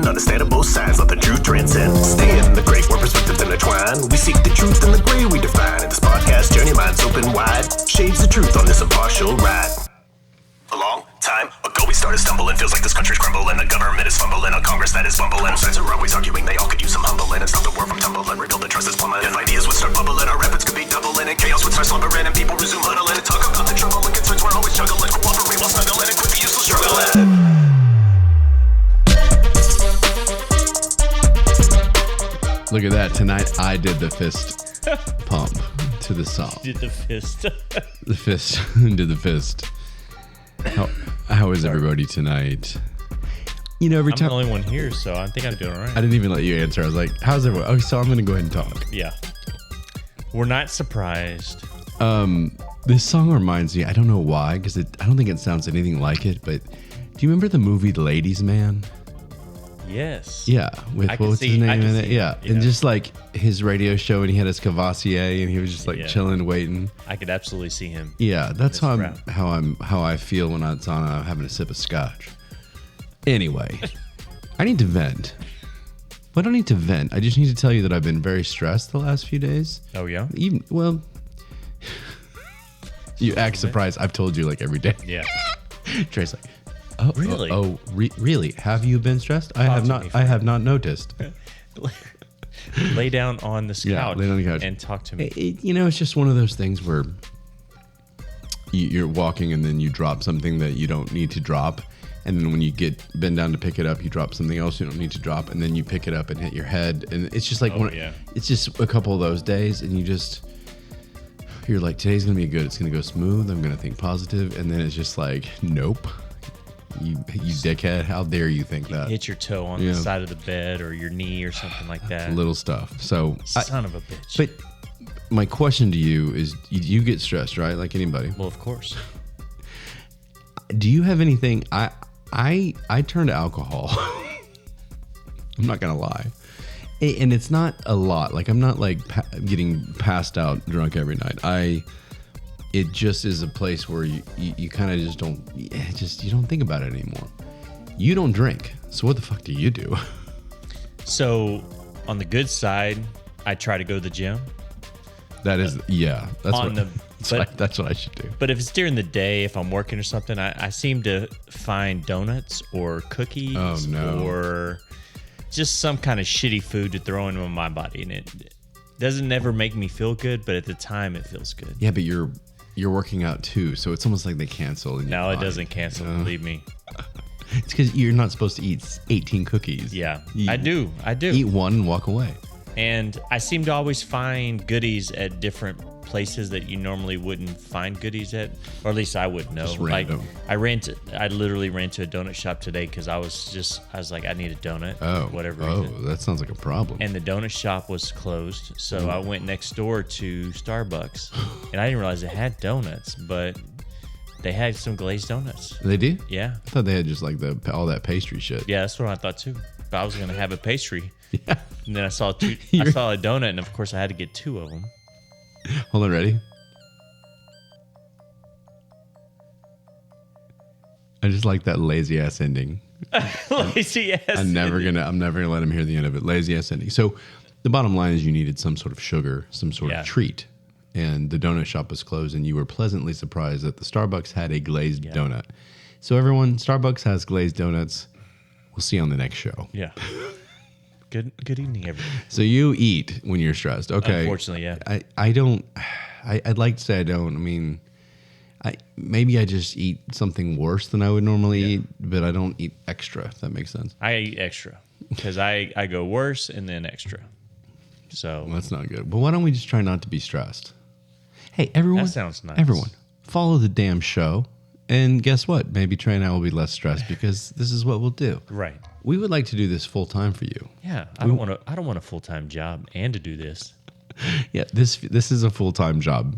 Understand both sides, let the truth transcend. Stay in the great where perspectives intertwine. We seek the truth in the gray we define. In this podcast journey, minds open wide. Shades the truth on this impartial ride. A long time ago we started stumbling. Feels like this country's crumbling. The government is fumbling. A Congress that is bumbling. Both sides are always arguing. They all could use some humbling. And stop the war from tumbling. Rebuild the trust is plummeting. If ideas would start bubbling, our efforts could be doubling. And chaos would start slumbering. And people resume huddling. And talk about the trouble and concerns we're always juggling. Cooperate while snuggling. And quit the useless struggling. Look at that. Tonight I did the fist pump to the song. Did the fist. The fist. Did the fist. How is everybody tonight? You know, every time. I'm the only one here, so I think I'm doing all right. I didn't even let you answer. I was like, how's everyone? Oh, so I'm going to go ahead and talk. Yeah. We're not surprised. This song reminds me, I don't know why, because I don't think it sounds anything like it, but do you remember the movie Ladies Man? Yes. Yeah, with what was his name in it? Yeah, and just like his radio show, and he had his Cavassier, and he was just like chilling, waiting. I could absolutely see him. Yeah, that's how I feel when it's on having a sip of scotch. Anyway, I need to vent. But I don't need to vent. I just need to tell you that I've been very stressed the last few days. Oh yeah. Well, you act surprised. I've told you like every day. Yeah. Trey's like. Oh, really? Really? Have you been stressed? I have not noticed. Lay down on the couch, lay on the couch and talk to me. It's just one of those things where you're walking and then you drop something that you don't need to drop. And then when you bend down to pick it up, you drop something else you don't need to drop. And then you pick it up and hit your head. And it's just like, it's just a couple of those days. And you're like, today's going to be good. It's going to go smooth. I'm going to think positive. And then it's just like, nope. You dickhead, how dare you think that? Hit your toe on the side of the bed or your knee or something like that. Little stuff. So Son of a bitch. But my question to you is, you get stressed, right? Like anybody. Well, of course. Do you have anything? I turn to alcohol. I'm not going to lie. And it's not a lot. Like I'm not like getting passed out drunk every night. It just is a place where you kind of just don't, you don't think about it anymore. You don't drink. So what the fuck do you do? So on the good side, I try to go to the gym. That is, that's what I should do. But if it's during the day, if I'm working or something, I seem to find donuts or cookies or just some kind of shitty food to throw into my body. And it doesn't ever make me feel good, but at the time it feels good. Yeah, but you're working out too, so it's almost like they cancel. No, it doesn't cancel, believe me. It's because you're not supposed to eat 18 cookies. Yeah, I do. Eat one and walk away. And I seem to always find goodies at different places that you normally wouldn't find goodies at, or at least I wouldn't know. Just random. Like I literally ran to a donut shop today because I was like, I need a donut. Whatever. That sounds like a problem. And the donut shop was closed, so I went next door to Starbucks, and I didn't realize they had donuts, but they had some glazed donuts. They do? Yeah. I thought they had just like all that pastry shit. Yeah, that's what I thought too. But I was gonna have a pastry. Yeah. And then I saw a donut, and of course I had to get two of them. Hold on, ready? I just like that lazy ass ending. Lazy ass. I'm never gonna let him hear the end of it. Lazy ass ending. So the bottom line is you needed some sort of sugar, some sort of treat, and the donut shop was closed, and you were pleasantly surprised that the Starbucks had a glazed donut. So everyone, Starbucks has glazed donuts. We'll see you on the next show. Yeah. Good evening, everyone. So you eat when you're stressed. Okay. Unfortunately, yeah. I don't. I'd like to say I don't. I mean, maybe I just eat something worse than I would normally eat, but I don't eat extra, if that makes sense. I eat extra because I go worse and then extra. So well, that's not good. But why don't we just try not to be stressed? Hey, everyone. That sounds nice. Everyone, follow the damn show. And guess what? Maybe Trey and I will be less stressed because this is what we'll do. Right. We would like to do this full time for you. Yeah, I don't want a full-time job and to do this. Yeah, this is a full-time job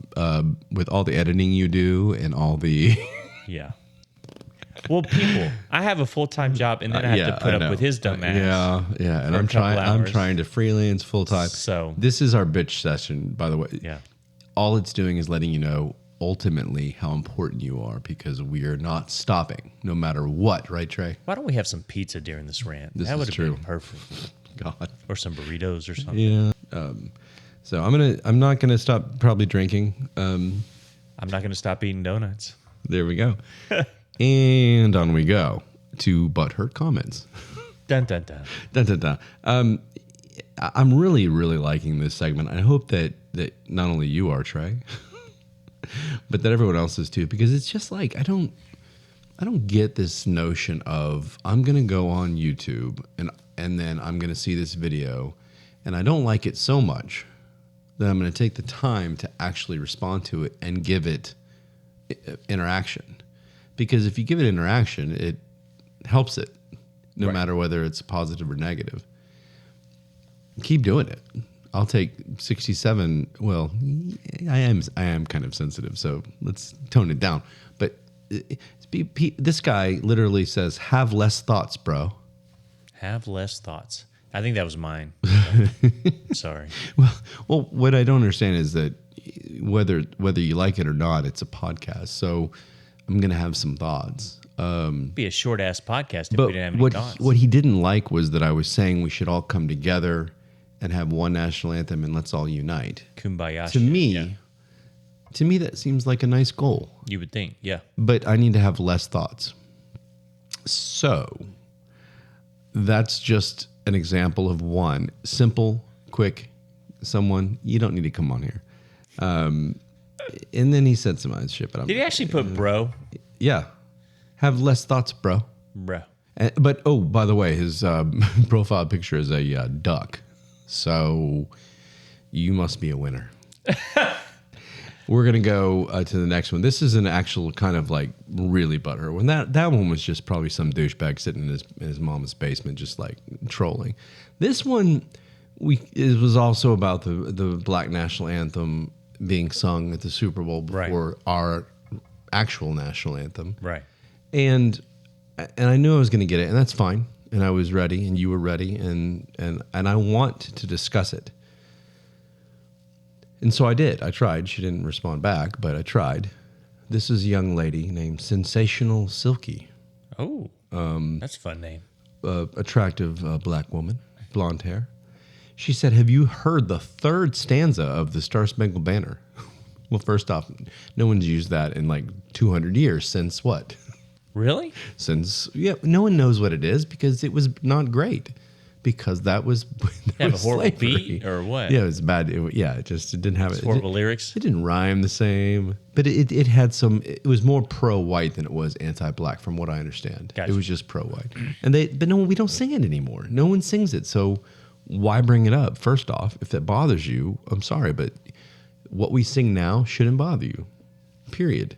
with all the editing you do and all the Yeah. Well, people, I have a full-time job, and then I have to put up with his dumb ass. Yeah, and I'm trying to freelance full-time. So this is our bitch session, by the way. Yeah. All it's doing is letting you know ultimately how important you are, because we are not stopping no matter what, right, Trey? Why don't we have some pizza during this rant? That would have been perfect. God. Or some burritos or something. Yeah. So I'm not gonna stop probably drinking. I'm not gonna stop eating donuts. There we go. And on we go to Butthurt Comments. Dun dun dun. Dun dun dun. I'm really, really liking this segment. I hope that not only you are, Trey, but that everyone else is too, because it's just like I don't get this notion of I'm gonna go on YouTube and then I'm gonna see this video and I don't like it so much that I'm gonna take the time to actually respond to it and give it interaction. Because if you give it interaction, it helps it, no matter whether it's positive or negative. Keep doing it. I'll take 67. Well, I am kind of sensitive, so let's tone it down. But this guy literally says, "Have less thoughts, bro." Have less thoughts. I think that was mine. Sorry. Well, what I don't understand is that whether you like it or not, it's a podcast. So I'm gonna have some thoughts. Be a short ass podcast if we didn't have any thoughts. What he didn't like was that I was saying we should all come together and have one national anthem and let's all unite. Kumbaya. To me, that seems like a nice goal. You would think, yeah. But I need to have less thoughts. So that's just an example of one simple, quick. Someone you don't need to come on here. And then he said some other shit. But did he actually put bro? Yeah. Have less thoughts, bro. Bro. But, oh, by the way, his profile picture is a duck. So you must be a winner. We're going to go to the next one. This is an actual kind of like really butthurt one. That one was just probably some douchebag sitting in his mom's basement just like trolling. This one, it was also about the Black National Anthem being sung at the Super Bowl before our actual national anthem. Right. And I knew I was going to get it, and that's fine. And I was ready, and you were ready, and I want to discuss it. And so I did. I tried. She didn't respond back, but I tried. This is a young lady named Sensational Silky. Oh, that's a fun name. Attractive black woman, blonde hair. She said, "Have you heard the third stanza of the Star Spangled Banner?" Well, first off, no one's used that in like 200 years since what? Really? No one knows what it is because it was not great. Because that was have a horrible beat or what? Yeah, it was bad. It didn't have horrible lyrics. It didn't rhyme the same, but it had some. It was more pro-white than it was anti-black, from what I understand. Gotcha. It was just pro-white, but no, we don't sing it anymore. No one sings it, so why bring it up? First off, if that bothers you, I'm sorry, but what we sing now shouldn't bother you. Period.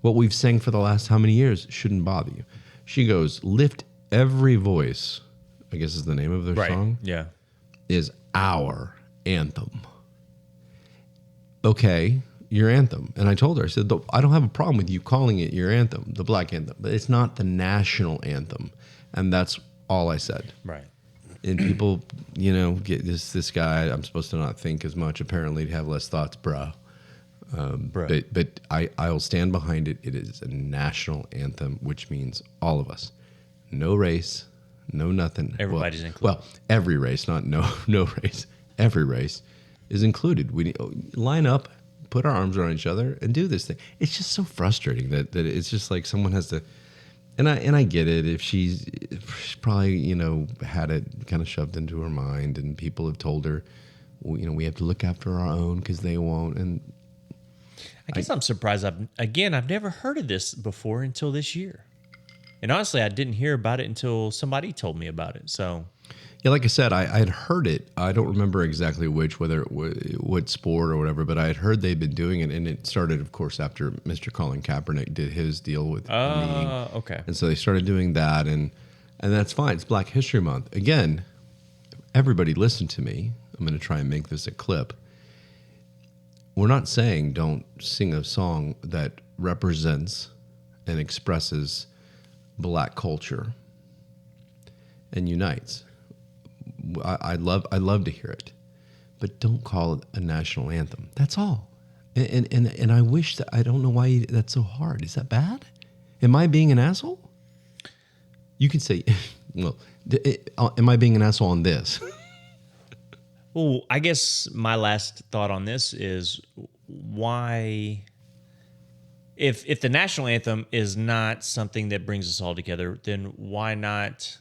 What we've sang for the last how many years shouldn't bother you. She goes, "Lift every voice." I guess is the name of their song. Yeah. Is our anthem. Okay, your anthem. And I told her, I said, I don't have a problem with you calling it your anthem, the Black Anthem, but it's not the national anthem. And that's all I said. Right. And people, get this guy, I'm supposed to not think as much, apparently, to have less thoughts, bruh. But I'll stand behind it. It is a national anthem, which means all of us. No race. No nothing. Everybody's included. Well, every race, not no race. Every race is included. We line up, put our arms around each other, and do this thing. It's just so frustrating that it's just like someone has to. And I get it. If she's probably had it kind of shoved into her mind, and people have told her, we have to look after our own because they won't. And I guess I'm surprised. I've never heard of this before until this year. And honestly, I didn't hear about it until somebody told me about it. So, yeah, like I said, I had heard it. I don't remember exactly whether what sport or whatever, but I had heard they'd been doing it, and it started, of course, after Mr. Colin Kaepernick did his deal with me. Okay. And so they started doing that, and that's fine. It's Black History Month. Again, everybody listen to me. I'm going to try and make this a clip. We're not saying don't sing a song that represents and expresses Black culture and unites. I'd love to hear it, but don't call it a national anthem. That's all. And I wish that, I don't know why that's so hard. Is that bad? Am I being an asshole? You can say, well, am I being an asshole on this? Well, I guess my last thought on this is why, if the national anthem is not something that brings us all together, then why not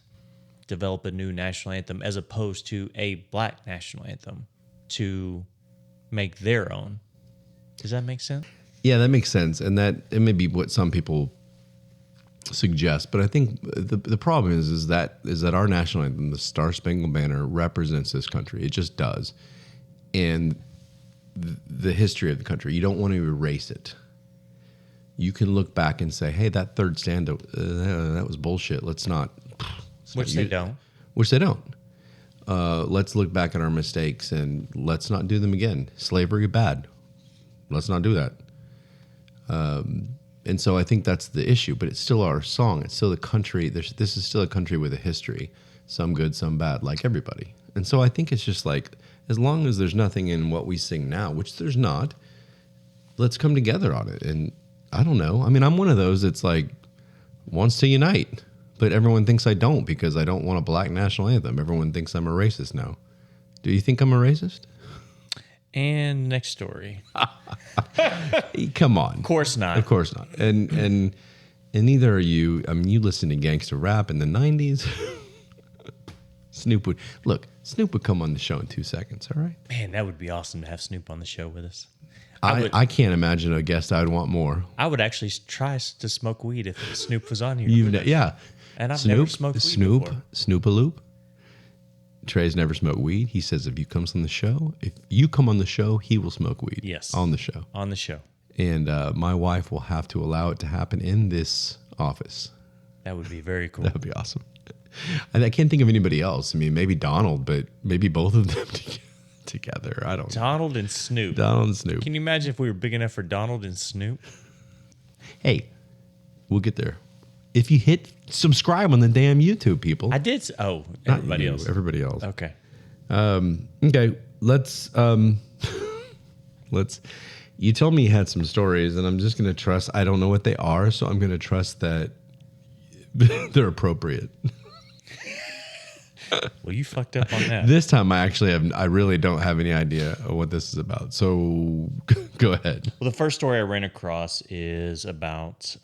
develop a new national anthem as opposed to a Black national anthem to make their own? Does that make sense? Yeah, that makes sense. And that it may be what some people suggest, but I think the problem is that our national anthem, the Star Spangled Banner, represents this country. It just does. And the history of the country, you don't want to erase it. You can look back and say, hey, that third stanza, that was bullshit. Let's not. Which they don't. Which they don't. Let's look back at our mistakes and let's not do them again. Slavery, bad. Let's not do that. And so I think that's the issue, but it's still our song. It's still the country. This is still a country with a history, some good, some bad, like everybody. And so I think it's just like, as long as there's nothing in what we sing now, which there's not, let's come together on it. And I don't know. I mean, I'm one of those that's like, wants to unite, but everyone thinks I don't because I don't want a Black national anthem. Everyone thinks I'm a racist now. Do you think I'm a racist? And next story. Come on. Of course not. Of course not. And neither are you. I mean, you listen to gangster rap in the 90s. Snoop would come on the show in 2 seconds, all right? Man, that would be awesome to have Snoop on the show with us. I can't imagine a guest I'd want more. I would actually try to smoke weed if Snoop was on here. Yeah. And I've never smoked weed before. Snoop-a-loop. Trey's never smoked weed. He says if you come on the show, he will smoke weed. Yes. On the show. On the show. And my wife will have to allow it to happen in this office. That would be very cool. That would be awesome. And I can't think of anybody else. I mean, maybe Donald, but maybe both of them together. I don't know. Donald and Snoop. Donald and Snoop. Can you imagine if we were big enough for Donald and Snoop? Hey, we'll get there. If you hit subscribe on the damn YouTube, people. I did. Oh, everybody else. Everybody else. Okay. Okay. Let's. You told me you had some stories, and I'm just going to trust. I don't know what they are, so I'm going to trust that they're appropriate. Well, you fucked up on that. This time, I really don't have any idea of what this is about. So, go ahead. Well, the first story I ran across is about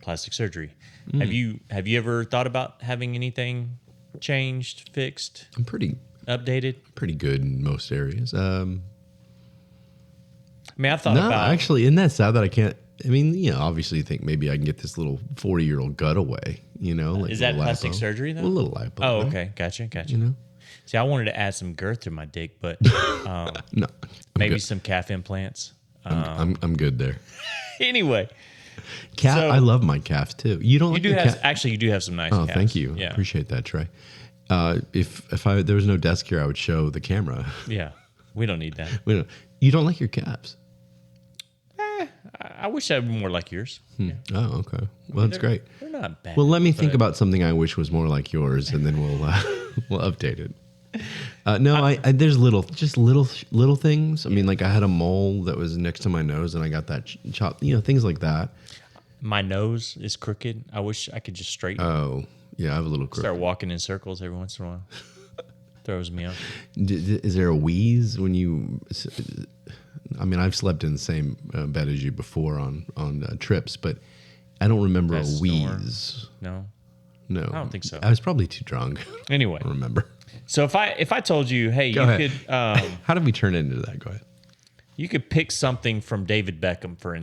plastic surgery. Have you ever thought about having anything changed, fixed? I'm updated. Pretty good in most areas. I mean, I've thought about. Actually, isn't that sad that I can't? I mean, obviously you think maybe I can get this little 40-year-old gut away. Like is that plastic surgery though? A little lipo. Oh, okay, gotcha. See, I wanted to add some girth to my dick, but no, maybe some calf implants. I'm good there. Anyway. Calf, I love my calves too. You don't. You do have some nice. Oh, calves. Thank you. Yeah. Appreciate that, Trey. If there was no desk here, I would show the camera. Yeah, we don't need that. You don't like your calves? I wish I had more like yours. Yeah. Oh, okay. Well, that's great. They're not bad. Well, let me think about something I wish was more like yours, and then we'll update it. There's little things. I mean, like I had a mole that was next to my nose, and I got that chopped. Things like that. My nose is crooked. I wish I could just straighten. Oh, yeah, I have a little crooked. Start walking in circles every once in a while. Throws me off. Is there a wheeze when you? I mean, I've slept in the same bed as you before on trips, but I don't remember a wheeze. No, I don't think so. I was probably too drunk. Anyway, I don't remember. So if I told you, hey, Go you ahead. could, how did we turn into that? Go ahead. You could pick something from David Beckham, for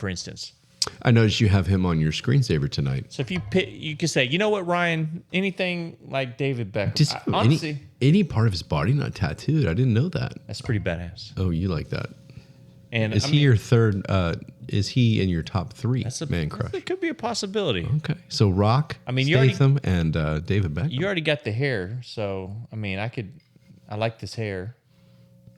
instance. I noticed you have him on your screensaver tonight. So if you pick, you could say, you know what, Ryan, anything like David Beckham. Does Honestly, any part of his body not tattooed? I didn't know that. That's pretty badass. Oh, you like that? And is he your third? Is he in your top three man crush? It could be a possibility. Okay, so Rock, Statham, and David Beckham. You already got the hair, so I mean, I like this hair.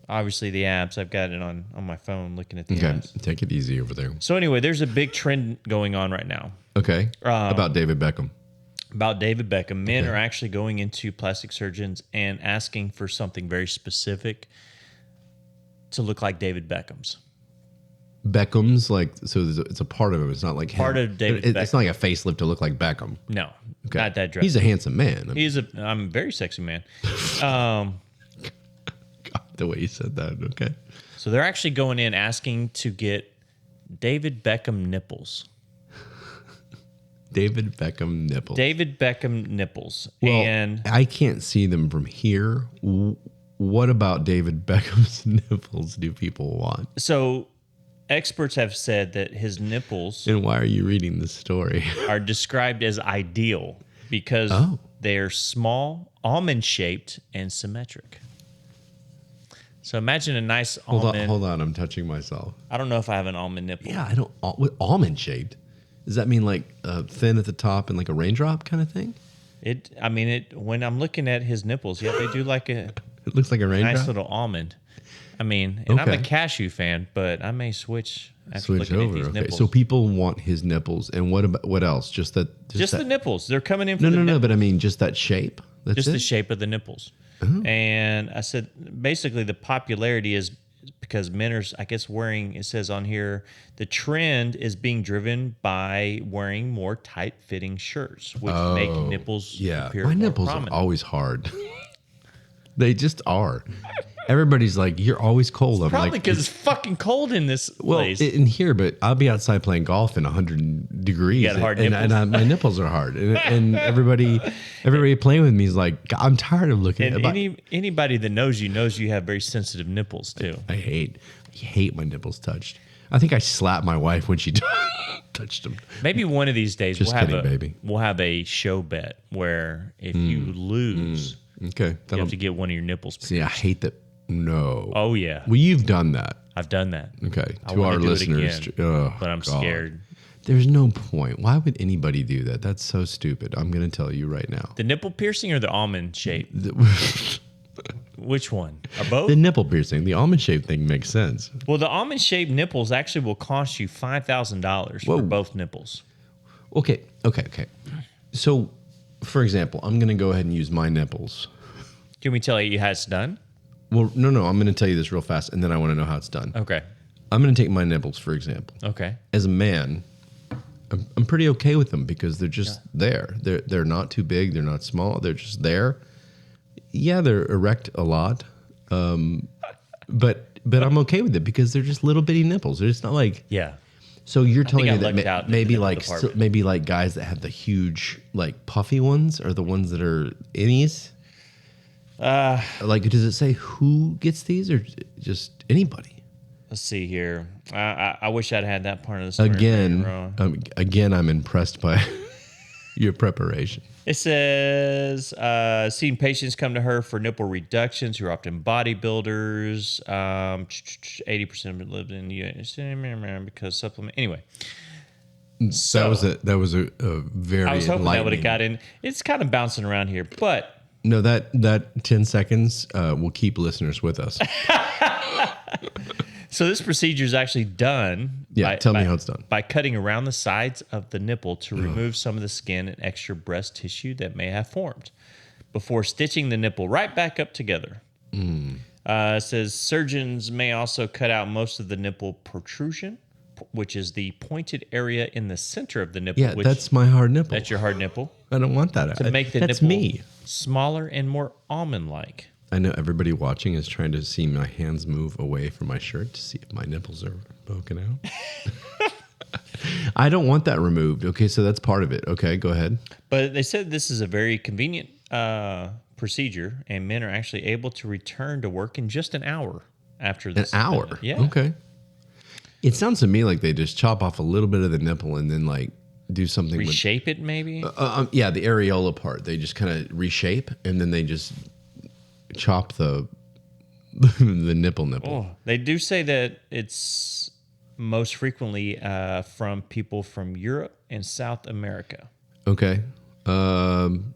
obviously the apps. I've got it on my phone looking at the apps. Take it easy over there. So anyway, there's a big trend going on right now. Okay. About David Beckham. About David Beckham. Men are actually going into plastic surgeons and asking for something very specific to look like David Beckham's. Beckham's it's a part of him. It's not like part him. of David Beckham. It's not like a facelift to look like Beckham. No, not that dress. He's a handsome man. I'm a very sexy man. God, the way you said that. Okay. So they're actually going in asking to get David Beckham nipples. David Beckham nipples. David Beckham nipples. Well, and I can't see them from here. What about David Beckham's nipples do people want? So experts have said that his nipples And why are you reading this story? are described as ideal because they're small, almond-shaped, and symmetric. So imagine a nice almond. Hold on, I'm touching myself. I don't know if I have an almond nipple. Yeah, I don't. Almond shaped? Does that mean like thin at the top and like a raindrop kind of thing? When I'm looking at his nipples, yeah, they do like a It looks like a raindrop. nice little almond. I'm a Okay. cashew fan, but I may switch after Switch looking over. at these Okay, nipples. so people want his nipples, and what else? Just that. Just that, the nipples. They're coming in for No, the no, nipples. no. But I mean, just that shape. That's Just it? the shape of the nipples. And I said, basically, the popularity is because men are, I guess, wearing, it says on here, the trend is being driven by wearing more tight-fitting shirts, which make nipples appear My more nipples prominent. are always hard. They just are. Everybody's like, "You're always cold." I'm Probably like, because it's fucking cold in this well, place. in here, but I'll be outside playing golf in 100 degrees. You got hard and, nipples. my nipples are hard, and everybody playing with me is like, I'm tired of looking and at it. anybody that knows you have very sensitive nipples, too. I hate my nipples touched. I think I slapped my wife when she touched them. Maybe one of these days Just kidding, baby. we'll have a show bet where if you lose, Okay, you have to get one of your nipples. see. I hate that. No. Oh, yeah. Well, you've done that. I've done that. Okay, I to wanna our do it listeners, again, oh, but I'm God. scared. There's no point. Why would anybody do that? That's so stupid. I'm going to tell you right now. The nipple piercing or the almond shape? Which one? Or both? The nipple piercing, the almond shaped thing makes sense. Well, the almond shaped nipples actually will cost you $5,000 Whoa. for both nipples. Okay. So, for example, I'm going to go ahead and use my nipples. Can we tell you how it's done? Well, no. I'm going to tell you this real fast, and then I want to know how it's done. Okay. I'm going to take my nipples, for example. Okay. As a man, I'm pretty okay with them because they're just there. They're not too big. They're not small. They're just there. Yeah, they're erect a lot, but I'm okay with it because they're just little bitty nipples. They're just not like. Yeah. So you're telling think me I lucked that out in maybe the like department. maybe like guys that have the huge like puffy ones are the ones that are innies? Like, does it say who gets these or just anybody? Let's see here. I wish I'd had that part of the story. Again, I'm impressed by your preparation. It says, seeing patients come to her for nipple reductions who are often bodybuilders. 80% of them live in the U.S. because supplement. Anyway. So, that was a very I was hoping that would have enlightening. got in. It's kind of bouncing around here, but No, that 10 seconds will keep listeners with us. so this procedure is actually done. Yeah, tell me how it's done. By cutting around the sides of the nipple to remove some of the skin and extra breast tissue that may have formed before stitching the nipple right back up together. It says surgeons may also cut out most of the nipple protrusion, which is the pointed area in the center of the nipple. Yeah, which, that's my hard nipple. that's your hard nipple. I don't want that. To make the that's nipple me. smaller and more almond-like. I know everybody watching is trying to see my hands move away from my shirt to see if my nipples are poking out. I don't want that removed. Okay, so that's part of it. Okay, go ahead. But they said this is a very convenient procedure, and men are actually able to return to work in just an hour after this. An hour? Yeah. Okay. It sounds to me like they just chop off a little bit of the nipple and then like do something Reshape it, maybe? yeah, the areola part. They just kind of reshape and then they just chop the the nipple. Oh, they do say that it's most frequently from people from Europe and South America. Okay.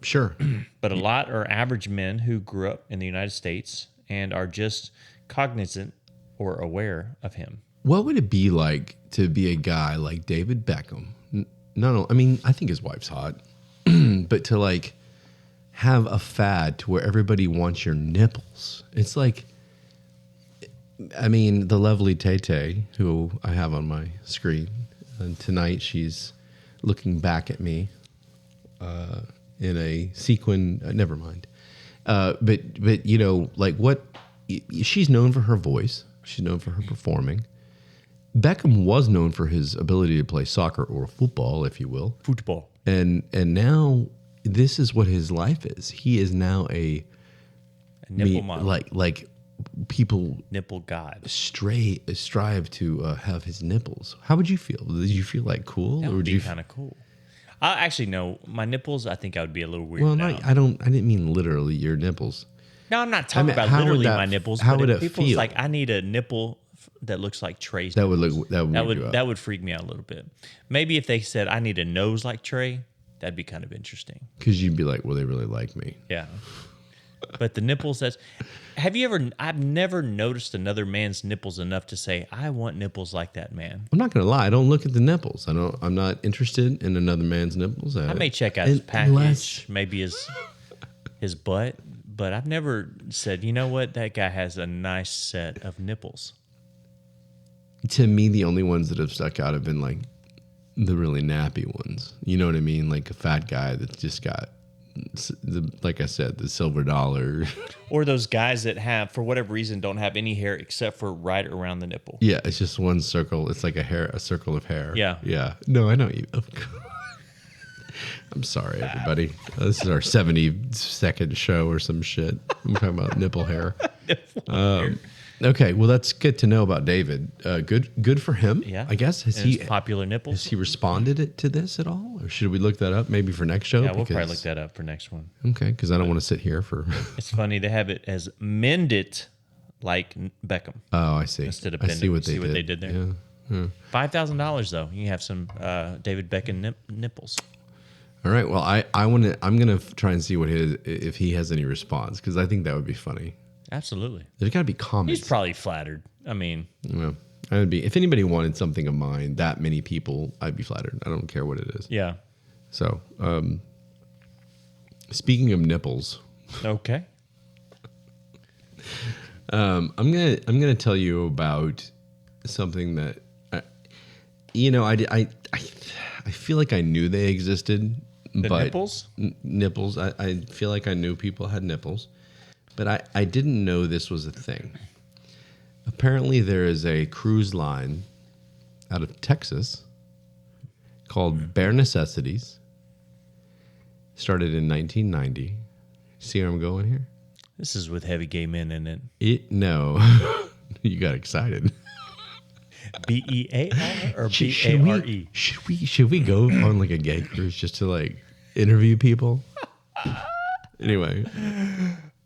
Sure. But a lot are average men who grew up in the United States and are just cognizant or aware of him. What would it be like to be a guy like David Beckham? No, I mean, I think his wife's hot, but to like have a fad to where everybody wants your nipples. It's like, I mean, the lovely Tay-Tay, who I have on my screen, and tonight she's looking back at me in a sequin. Never mind. But you know, like what? She's known for her voice. She's known for her performing. Beckham was known for his ability to play soccer or football, if you will. Football. And now this is what his life is. He is now a nipple model. Like people nipple god strive to have his nipples. How would you feel? Did you feel like cool? That would be kind of cool. I actually no, my nipples. I think I would be a little weird. Well, now. I didn't mean literally your nipples. No, I'm not talking about literally my nipples. How but would if it people's feel? like, I need a nipple that looks like Trey's. That would freak me out a little bit. Maybe if they said I need a nose like Trey, that'd be kind of interesting. Because you'd be like, well, they really like me. Yeah. But the nipples, I've never noticed another man's nipples enough to say, I want nipples like that man. I'm not going to lie. I don't look at the nipples. I'm not interested in another man's nipples. I may check out his package, maybe his butt, but I've never said, you know what, that guy has a nice set of nipples. To me, the only ones that have stuck out have been like the really nappy ones. You know what I mean? Like a fat guy that's just got, like I said, the silver dollar. Or those guys that have, for whatever reason, don't have any hair except for right around the nipple. Yeah, it's just one circle. It's like a circle of hair. Yeah. Yeah. No, I know you. I'm sorry, everybody. This is our 72nd show or some shit. I'm talking about nipple hair. Okay, well, that's good to know about David. Good for him. Yeah, I guess has he popular nipples? Has he responded to this at all, or should we look that up maybe for next show? Yeah, we'll probably look that up for next one. Okay, because I don't want to sit here for. It's funny they have it as mend it like Beckham. Oh, I see. Instead of I see what they did there. Yeah. $5,000 though. You have some David Beckham nipples. All right. Well, I'm gonna try and see if he has any response, because I think that would be funny. Absolutely. There's got to be comments. He's probably flattered. I mean, yeah, I would be. If anybody wanted something of mine, that many people, I'd be flattered. I don't care what it is. Yeah. So, speaking of nipples, okay. I'm gonna tell you about something that, I feel like I knew they existed. But nipples? Nipples. I feel like I knew people had nipples, but I didn't know this was a thing. Apparently, there is a cruise line out of Texas called Bare Necessities. Started in 1990. See where I'm going here? This is with heavy gay men in it. No. You got excited. BEAR or BARE? Should we go on like a gay cruise just to like interview people? Anyway,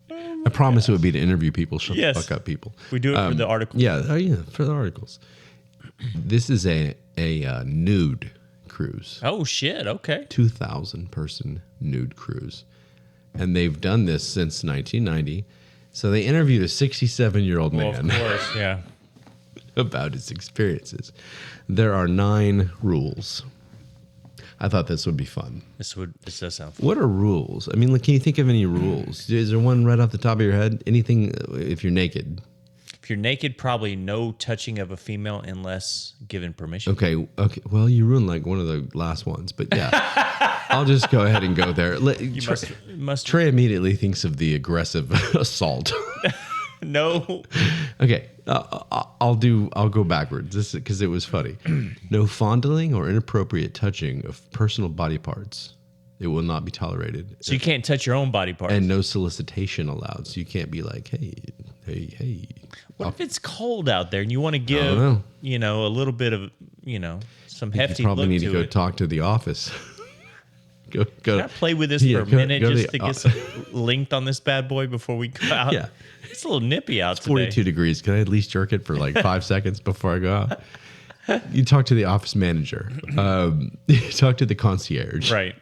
I promise it would be to interview people. Shut the fuck up, people. We do it for the articles. Yeah, for the articles. This is a nude cruise. Oh shit! Okay. 2,000 person nude cruise, and they've done this since 1990. So they interviewed a 67-year-old man. Of course, yeah. About his experiences. There are 9 rules. I thought this would be fun. This does sound fun. What are rules? I mean, can you think of any rules? Is there one right off the top of your head? Anything if you're naked? If you're naked, probably no touching of a female unless given permission. Okay. Well, you ruined like one of the last ones, but yeah. I'll just go ahead and go there. Trey immediately thinks of the aggressive assault. No. Okay, I'll go backwards. This because it was funny. No fondling or inappropriate touching of personal body parts. It will not be tolerated. So you can't touch your own body parts. And no solicitation allowed. So you can't be like, hey. What if it's cold out there and you want to give, a little bit of, some hefty look to it? You probably need to go talk to the office. Go. Can I play with this for a minute just to get some length on this bad boy before we go out? Yeah. It's a little nippy out today. 42 degrees. Can I at least jerk it for like 5 seconds before I go out? You talk to the office manager. You talk to the concierge. Right.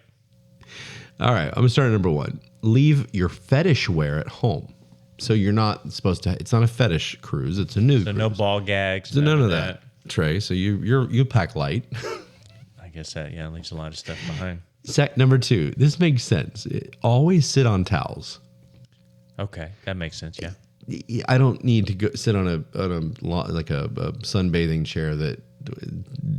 All right. I'm going to start at number 1. Leave your fetish wear at home. So you're not supposed to. It's not a fetish cruise. It's a nude. So cruise. no ball gags. So none of that, Trey. So you pack light. I guess that leaves a lot of stuff behind. Number 2. This makes sense. Always sit on towels. Okay, that makes sense. Yeah. I don't need to go sit on a sunbathing chair that.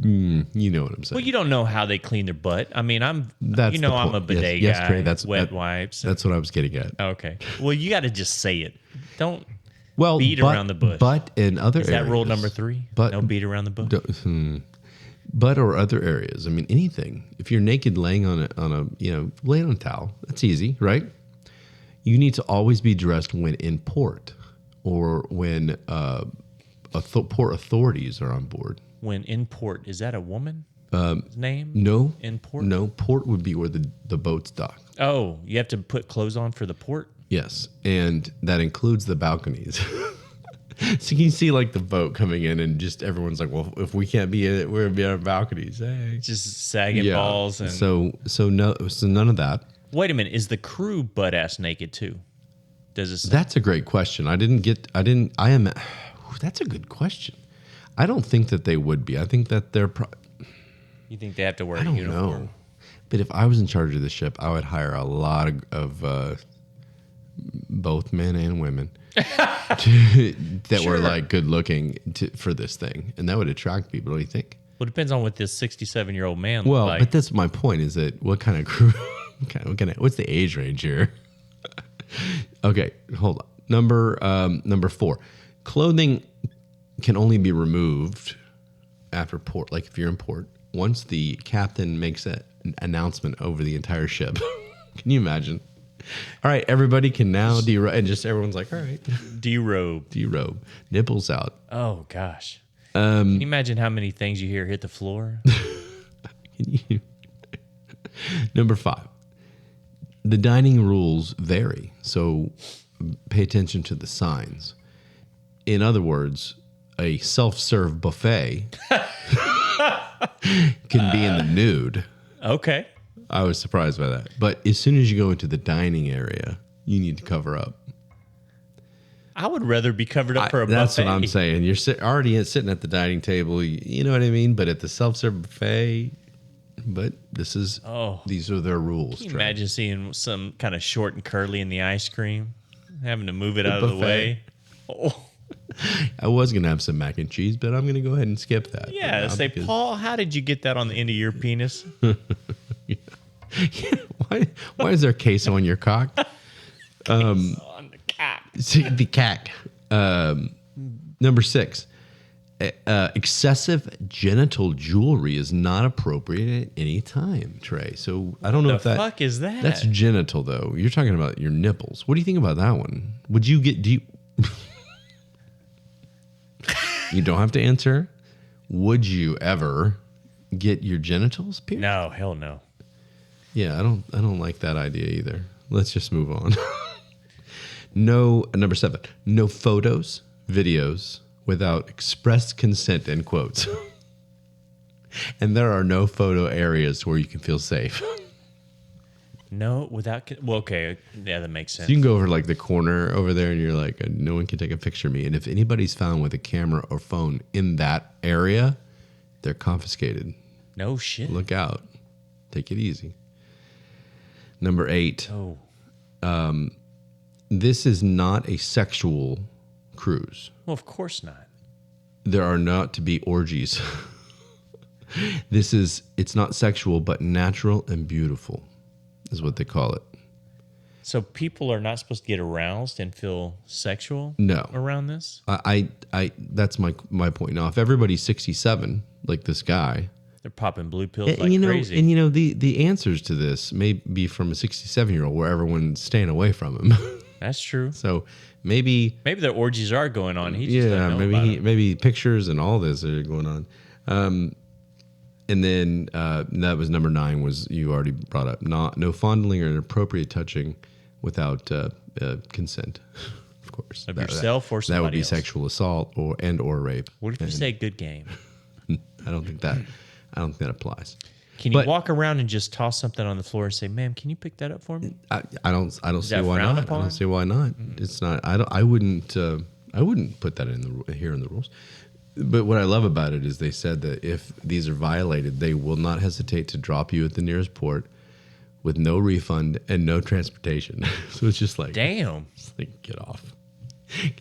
You know what I'm saying. Well, you don't know how they clean their butt. I mean, I'm a bidet guy. Yes, Trey, wet wipes. That's what I was getting at. Okay. Well, you got to just say it. Don't Well, beat around the bush. But in other areas. Is that rule number 3? But, no beat around the bush? But or other areas. I mean, anything. If you're naked laying on a lay on a towel, that's easy, right? You need to always be dressed when in port or when port authorities are on board. When in port, is that a woman name? No. In port? No, port would be where the boats dock. Oh, you have to put clothes on for the port? Yes, and that includes the balconies. So you can see like the boat coming in, and just everyone's like, "Well, if we can't be in it, we're gonna be on our balconies." Hey, just sagging balls and so none of that. Wait a minute, is the crew butt ass naked too? Does it say? That's a great question. That's a good question. I don't think that they would be. I think that they're. You think they have to wear I a don't uniform? know. But if I was in charge of the ship, I would hire a lot of both men and women that were like good looking for this thing, and that would attract people. Don't you think? Well, it depends on what this 67-year-old man. Well, like. but that's my point. Is that what kind of crew? What's the age range here? Okay, hold on. Number 4, clothing can only be removed after port. Like if you're in port, once the captain makes an announcement over the entire ship. Can you imagine? All right, everybody can now derobe, and just everyone's like, all right, derobe, nipples out. Oh gosh, can you imagine how many things you hear hit the floor? Number 5, the dining rules vary, so pay attention to the signs. In other words, a self-serve buffet can be in the nude. Okay. I was surprised by that. But as soon as you go into the dining area, you need to cover up. I would rather be covered up for a buffet. That's what I'm saying. You're already sitting at the dining table. You know what I mean? But at the self-serve buffet, these are their rules. Can you imagine seeing some kind of short and curly in the ice cream, having to move it out of the way? Oh. I was going to have some mac and cheese, but I'm going to go ahead and skip that. Yeah, say, Paul, how did you get that on the end of your penis? Why is there queso on your cock? On the cock. The cack. Number 6, excessive genital jewelry is not appropriate at any time, Trey. So I don't know if that. What the fuck is that? That's genital, though. You're talking about your nipples. What do you think about that one? Would you get? You don't have to answer. Would you ever get your genitals pierced? No, hell no. Yeah, I don't like that idea either. Let's just move on. No, number 7. No photos, videos without express consent, end quotes. And there are no photo areas where you can feel safe. No, okay, yeah, that makes sense. So you can go over like the corner over there and you're like, no one can take a picture of me. And if anybody's found with a camera or phone in that area, they're confiscated. No shit. Look out. Take it easy. Number 8. Oh. This is not a sexual cruise. Well, of course not. There are not to be orgies. It's not sexual, but natural and beautiful is what they call it. So people are not supposed to get aroused and feel sexual around this? I that's my point. Now, if everybody's 67, like this guy, they're popping blue pills crazy. And the answers to this may be from a 67-year-old where everyone's staying away from him. That's true. So maybe their orgies are going on. He just doesn't know about it. Maybe pictures and all this are going on. And then that was number 9. Was you already brought up no fondling or inappropriate touching without consent, of course. Of yourself or somebody That would be else. Sexual assault or rape. What if you say good game? I don't think that applies. Can you walk around and just toss something on the floor and say, "Ma'am, can you pick that up for me?" I don't see why frowned not. upon? I don't see why not. It's not. I wouldn't put that here in the rules. But what I love about it is they said that if these are violated, they will not hesitate to drop you at the nearest port with no refund and no transportation. So it's just like, damn, it's like, get off.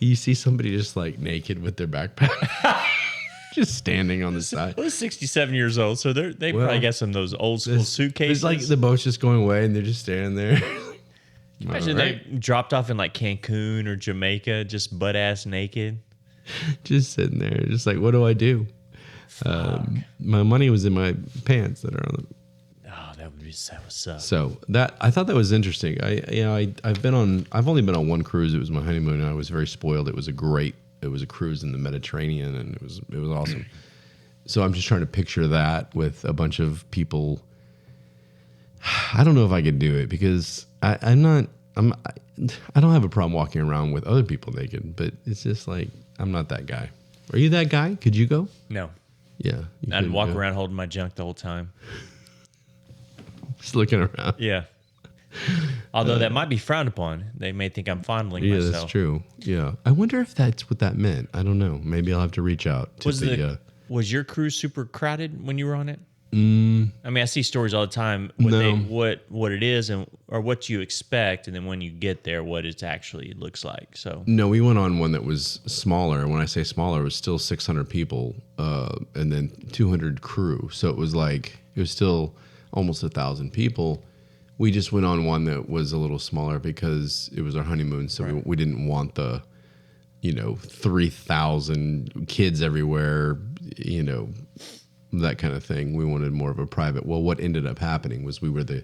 You see somebody just like naked with their backpack, just standing on the side. Well, they're 67 years old, so they probably got some of those old school suitcases. It's like the boat's just going away and they're just standing there. Imagine they dropped off in like Cancun or Jamaica, just butt ass naked. Just sitting there, just like, what do I do? My money was in my pants that are on the. Oh, that would suck. So that I thought that was interesting. I've only been on one cruise. It was my honeymoon, and I was very spoiled. It was a cruise in the Mediterranean, and it was awesome. So I'm just trying to picture that with a bunch of people. I don't know if I could do it because I don't have a problem walking around with other people naked, but it's just like I'm not that guy. Are you that guy? Could you go? No. Yeah. I'd walk around holding my junk the whole time. Just looking around. Yeah. Although that might be frowned upon. They may think I'm fondling myself. Yeah, that's true. Yeah. I wonder if that's what that meant. I don't know. Maybe I'll have to reach out to Was your cruise super crowded when you were on it? I mean, I see stories all the time. What it is or what you expect, and then when you get there, what it actually looks like. So no, we went on one that was smaller. When I say smaller, it was still 600 people, and then 200 crew. So it was still almost 1,000 people. We just went on one that was a little smaller because it was our honeymoon, so we didn't want the 3,000 kids everywhere, that kind of thing. We wanted more of a private. Well, what ended up happening was we were the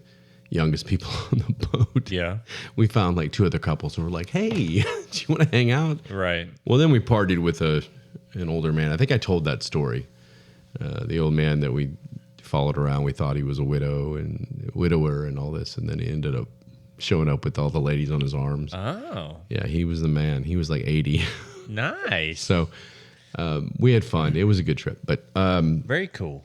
youngest people on the boat. Yeah. We found like two other couples and we're like, hey, do you want to hang out? Right. Well, then we partied with an older man. I think I told that story. The old man that we followed around, we thought he was a widower and all this. And then he ended up showing up with all the ladies on his arms. Oh. Yeah, he was the man. He was like 80. Nice. So we had fun. It was a good trip. But very cool.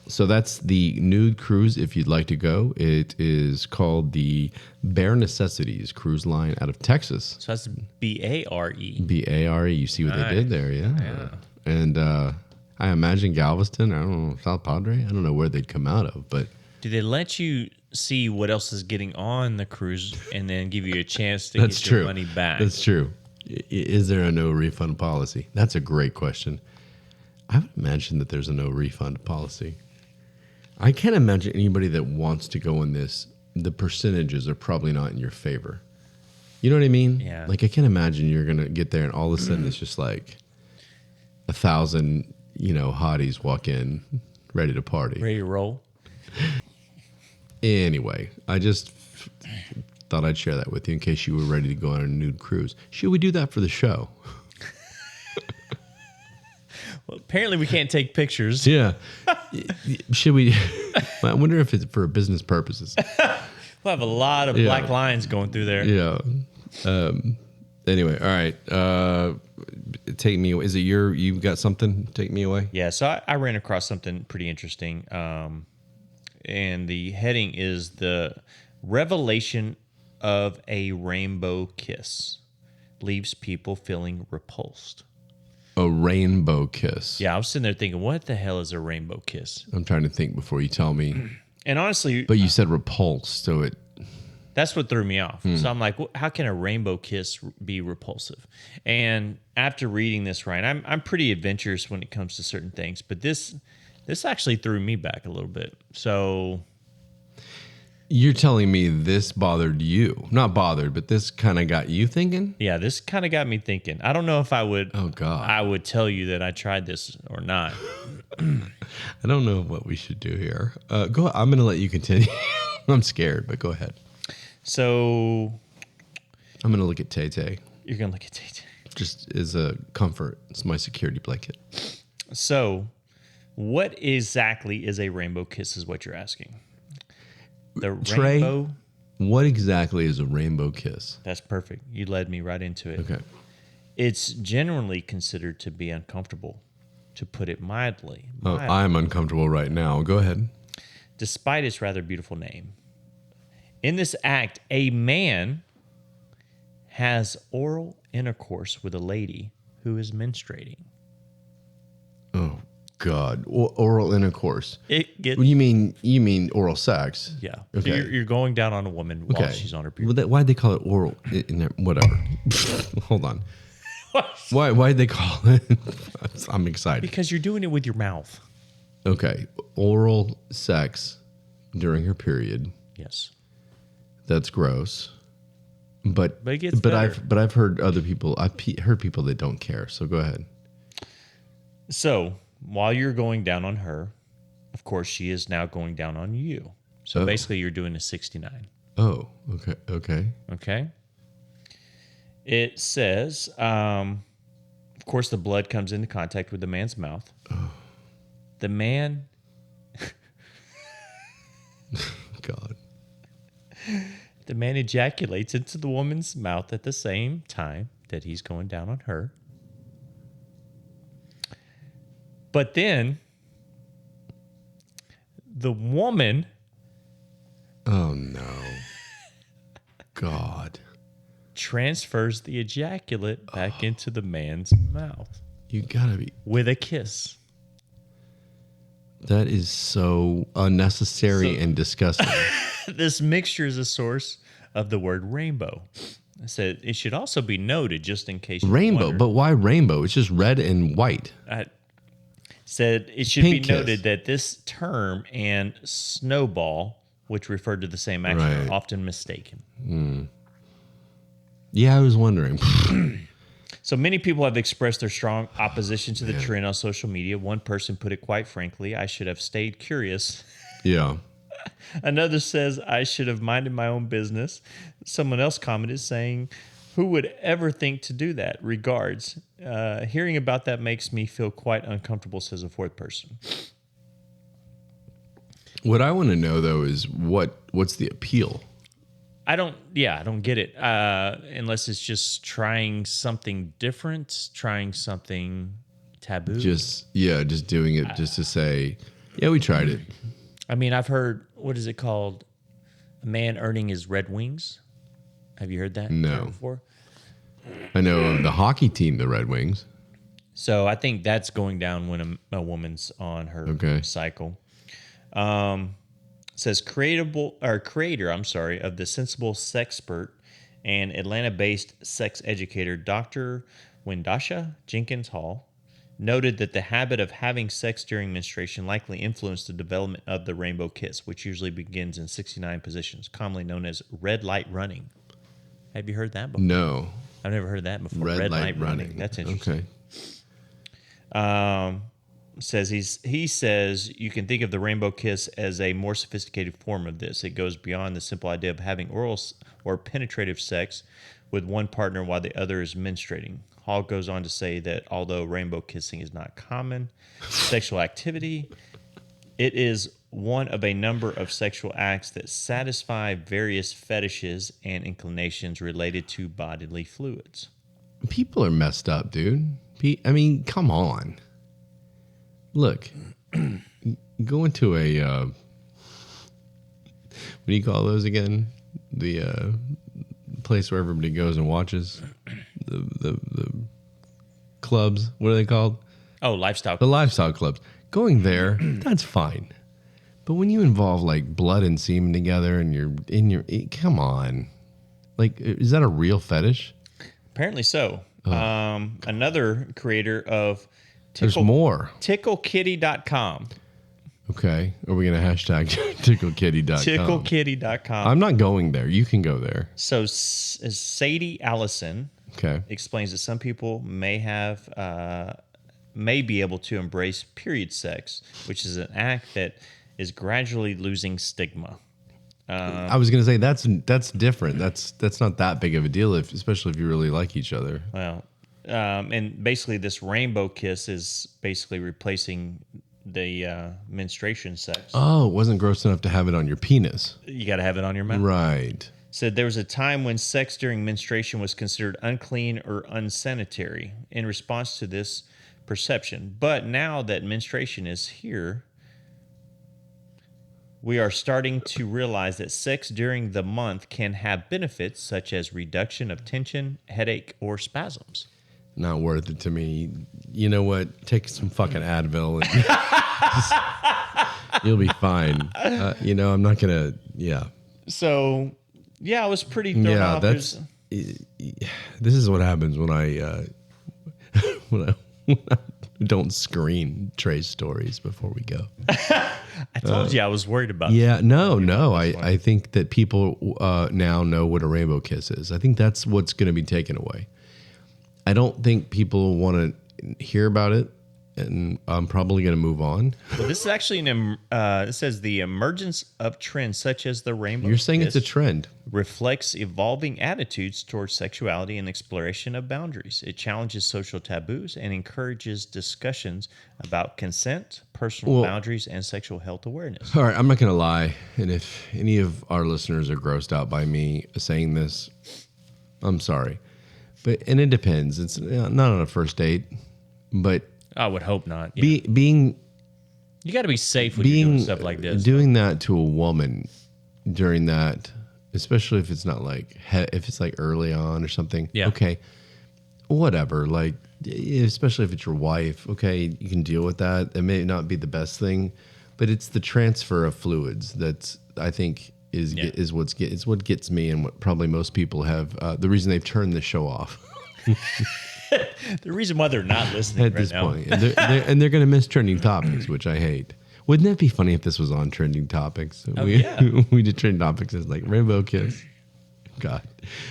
So that's the Nude cruise. If you'd like to go, it is called the Bare Necessities cruise line out of Texas. So that's B-A-R-E. B-A-R-E. You see what they did there, yeah. And I imagine Galveston. I don't know, South Padre. I don't know where they'd come out of, but do they let you see what else is getting on the cruise and then give you a chance to get your money back? That's true. Is there a no refund policy? That's a great question. I would imagine that there's a no refund policy. I can't imagine anybody that wants to go in this. The percentages are probably not in your favor. You know what I mean? Yeah. Like I can't imagine you're gonna get there and all of a sudden it's just like 1,000, hotties walk in, ready to party, ready to roll. Anyway, I just thought I'd share that with you in case you were ready to go on a nude cruise. Should we do that for the show? Well, apparently we can't take pictures. Yeah. Should we? I wonder if it's for business purposes. We'll have a lot of black lines going through there. Yeah. Anyway, all right. Take me away. Is it you've got something? Take me away? Yeah, so I ran across something pretty interesting. And the heading is the revelation of a rainbow kiss leaves people feeling repulsed. A rainbow kiss. Yeah, I was sitting there thinking, what the hell is a rainbow kiss? I'm trying to think before you tell me. And honestly... But you said repulsed, so it... That's what threw me off. So I'm like, how can a rainbow kiss be repulsive? And after reading this, Ryan, I'm pretty adventurous when it comes to certain things, but this actually threw me back a little bit. So... You're telling me this bothered you. Not bothered, but this kind of got you thinking? Yeah, this kind of got me thinking. I don't know if I would... Oh, God. I would tell you that I tried this or not. I don't know what we should do here. Go. I'm going to let you continue. I'm scared, but go ahead. So... I'm going to look at Tay-Tay. You're going to look at Tay-Tay. Just as a comfort. It's my security blanket. So, what exactly is a rainbow kiss is what you're asking. The Trey, rainbow. What exactly is a rainbow kiss? That's perfect. You led me right into it. Okay. It's generally considered to be uncomfortable, to put it mildly. Oh, I'm uncomfortable right now. Go ahead. despite its rather beautiful name. In this act, a man has oral intercourse with a lady who is menstruating. Oh God! Oral intercourse. It gets. You mean oral sex? Yeah. Okay. So you're going down on a woman while she's on her period. Well, why'd they call it oral? Whatever. Hold on. Why'd they call it? I'm excited. Because you're doing it with your mouth. Okay. Oral sex during her period. Yes. That's gross. But it gets better. I've heard other people. I've heard people that don't care. So go ahead. So while you're going down on her, of course, she is now going down on you. So basically, you're doing a 69. Oh, okay. Okay. It says, of course, the blood comes into contact with the man's mouth. Oh. The man. God. The man ejaculates into the woman's mouth at the same time that he's going down on her. But then the woman. Oh, no. God. Transfers the ejaculate back into the man's mouth. You gotta be. With a kiss. That is so unnecessary and disgusting. This mixture is a source of the word rainbow. I said it should also be noted, just in case you rainbow, wondered. but why rainbow? It's just red and white. I said it should be noted that this term and snowball, which referred to the same action, are often mistaken. Yeah, I was wondering. So many people have expressed their strong opposition to the trend on social media. One person put it quite frankly, I should have stayed curious. Yeah. Another says, I should have minded my own business. Someone else commented saying, who would ever think to do that? Regards. Hearing about that makes me feel quite uncomfortable, says a fourth person. What I want to know, though, is what's the appeal? I don't get it. Unless it's just trying something different, trying something taboo. Just doing it just to say, yeah, we tried it. I mean, I've heard, what is it called? A man earning his red wings. Have you heard that No. before? I know of the hockey team, the Red Wings. So I think that's going down when a woman's on her cycle. Says creator of the Sensible Sexpert and Atlanta-based sex educator Dr. Windasha Jenkins Hall noted that the habit of having sex during menstruation likely influenced the development of the rainbow kiss, which usually begins in 69 positions, commonly known as red light running. Have you heard that before? No. I've never heard that before. Red light running. That's interesting. Okay. He says you can think of the rainbow kiss as a more sophisticated form of this. It goes beyond the simple idea of having oral or penetrative sex with one partner while the other is menstruating. Hall goes on to say that although rainbow kissing is not common sexual activity, it is one of a number of sexual acts that satisfy various fetishes and inclinations related to bodily fluids. People are messed up, dude. I mean, come on. Look, go into a, what do you call those again? The place where everybody goes and watches the clubs. What are they called? Oh, lifestyle. The lifestyle clubs. Going there, that's fine. But when you involve like blood and semen together and come on. Like, is that a real fetish? Apparently so. Another creator of There's more. TickleKitty.com. Okay. Are we going to hashtag TickleKitty.com? TickleKitty.com. I'm not going there. You can go there. So Sadie Allison explains that some people may be able to embrace period sex, which is an act that is gradually losing stigma. I was going to say that's different. That's not that big of a deal, especially if you really like each other. Well, and basically this rainbow kiss is basically replacing the menstruation sex. Oh, it wasn't gross enough to have it on your penis. You got to have it on your mouth. Right. Said there was a time when sex during menstruation was considered unclean or unsanitary in response to this perception. But now that menstruation is here, We are starting to realize that sex during the month can have benefits such as reduction of tension, headache, or spasms. Not worth it to me. You know what? Take some fucking Advil and you'll be fine. I'm not gonna. Yeah. So, yeah, I was pretty thrown off. This is what happens when I when I don't screen Trey's stories before we go. I told you I was worried about. Yeah, no. I think that people now know what a rainbow kiss is. I think that's what's going to be taken away. I don't think people want to hear about it, and I'm probably going to move on. Well, this is actually it says the emergence of trends such as the rainbow. You're saying it's a trend. Reflects evolving attitudes towards sexuality and exploration of boundaries. It challenges social taboos and encourages discussions about consent, personal boundaries, and sexual health awareness. All right, I'm not going to lie. And if any of our listeners are grossed out by me saying this, I'm sorry. And it depends. It's not on a first date, but I would hope not. Yeah. You got to be safe when you're doing stuff like this. Doing that to a woman during that, especially if it's not if it's like early on or something. Yeah. Okay. Whatever. Like, especially if it's your wife. Okay, you can deal with that. It may not be the best thing, but it's the transfer of fluids that's, I think, is what gets me, and what probably most people have. The reason they've turned the show off. The reason why they're not listening at this point, and they're going to miss trending topics, which I hate. Wouldn't that be funny if this was on trending topics? We did trending topics as like rainbow kiss. God.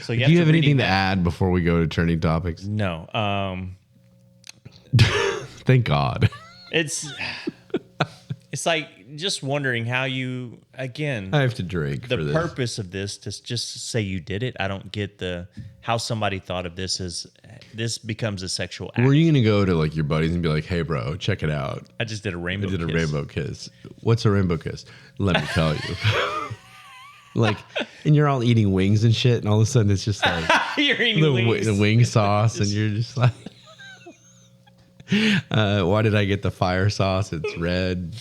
So do you have anything to add before we go to trending topics? No. Thank God. It's like just wondering how you, again, I have to drink the for this. Purpose of this to just say you did it. I don't get how somebody thought of this as this becomes a sexual act. Were you going to go to like your buddies and be like, hey bro, check it out. I just did a rainbow kiss. I did a rainbow kiss. What's a rainbow kiss? Let me tell you. Like, and you're all eating wings and shit, and all of a sudden it's just like you're eating wings. The wing sauce, and you're just like, why did I get the fire sauce? It's red.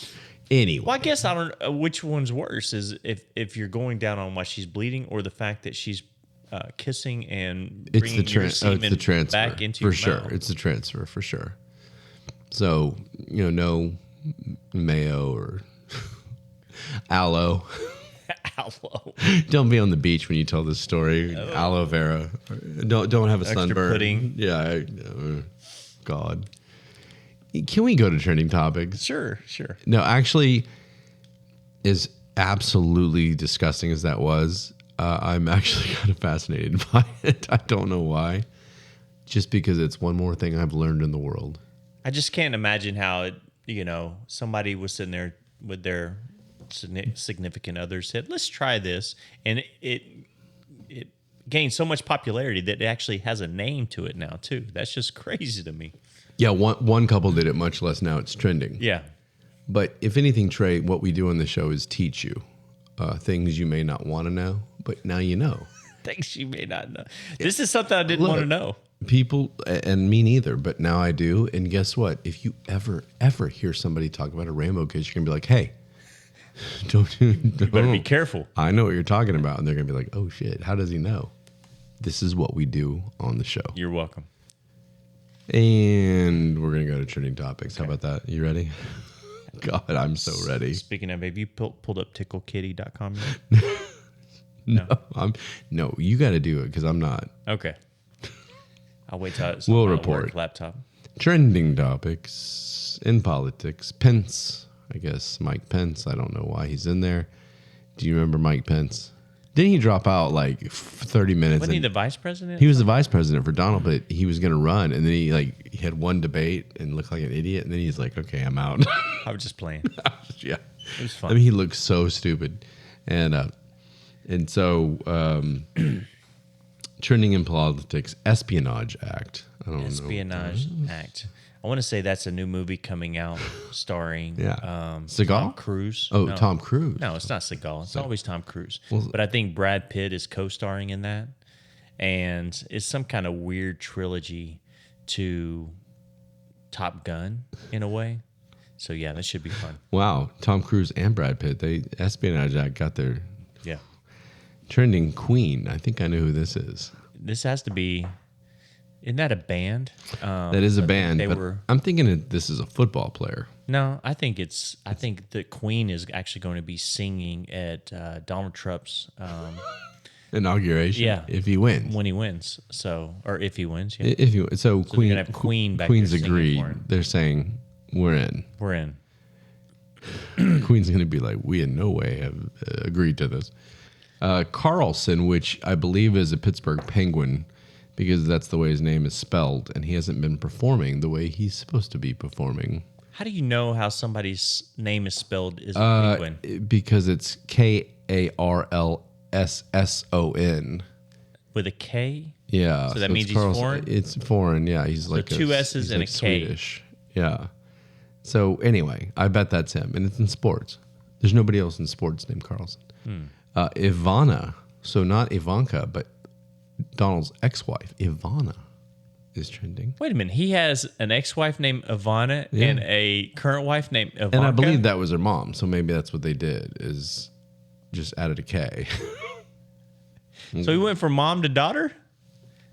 Anyway. Well, I guess I don't know which one's worse, is if you're going down on why she's bleeding or the fact that she's kissing and bringing your semen it's the transfer, back into for your sure. mouth. It's the transfer for sure. So, no mayo or aloe. Aloe. Don't be on the beach when you tell this story. Oh. Aloe vera. Don't have a extra sunburn. Pudding. Yeah. God. Can we go to trending topics? Sure. No, actually, as absolutely disgusting as that was, I'm actually kind of fascinated by it. I don't know why. Just because it's one more thing I've learned in the world. I just can't imagine how somebody was sitting there with their significant other, said, let's try this. And it gained so much popularity that it actually has a name to it now, too. That's just crazy to me. Yeah, one couple did it, much less now it's trending. Yeah. But if anything, Trey, what we do on the show is teach you things you may not want to know, but now you know. Things you may not know. This is something I didn't want to know. People, and me neither, but now I do. And guess what? If you ever hear somebody talk about a rainbow kiss, you're going to be like, hey, don't. You better be careful. I know what you're talking about. And they're going to be like, oh, shit, how does he know? This is what we do on the show. You're welcome. And we're going to go to trending topics. Okay. How about that? You ready? God, I'm so ready. Speaking of, have you pulled up ticklekitty.com yet? No, you got to do it because I'm not. Okay. I'll wait till it's we'll report. Laptop. Trending topics in politics. Pence, I guess. Mike Pence. I don't know why he's in there. Do you remember Mike Pence? Didn't he drop out like 30 minutes? Wasn't he the vice president? He was the vice president for Donald, but he was going to run. And then he had one debate and looked like an idiot. And then he's like, okay, I'm out. I was just playing. Yeah. It was fun. I mean, he looked so stupid. And so trending in politics, Espionage Act. I don't know. Espionage Act. I want to say that's a new movie coming out starring Seagal? Tom Cruise. Oh, no. Tom Cruise. No, it's not Seagal. It's always Tom Cruise. But I think Brad Pitt is co-starring in that. And it's some kind of weird trilogy to Top Gun in a way. So yeah, that should be fun. Wow, Tom Cruise and Brad Pitt, they Espionage Act got their trending queen. I think I know who this is. This has to be. Isn't that a band? That is a band. I'm thinking this is a football player. No, I think the Queen is actually going to be singing at Donald Trump's inauguration. Yeah, if he wins, when he wins. Or if he wins. Yeah. So Queen, gonna have Queen back Queen's there agreed. for him. They're saying we're in. We're in. Queen's going to be like, we in no way have agreed to this. Carlson, which I believe is a Pittsburgh Penguin, because that's the way his name is spelled, and he hasn't been performing the way he's supposed to be performing. How do you know how somebody's name is spelled as a penguin? Because it's Karlsson. With a K? Yeah. So that means he's foreign? It's foreign, yeah. He's like two S's and a K. Swedish. Yeah. So anyway, I bet that's him, and it's in sports. There's nobody else in sports named Carlson. Ivana, so not Ivanka, but Donald's ex-wife, Ivana, is trending. Wait a minute. He has an ex-wife named Ivana and a current wife named Ivanka? And I believe that was her mom, so maybe that's what they did, is just added a K. So he went from mom to daughter?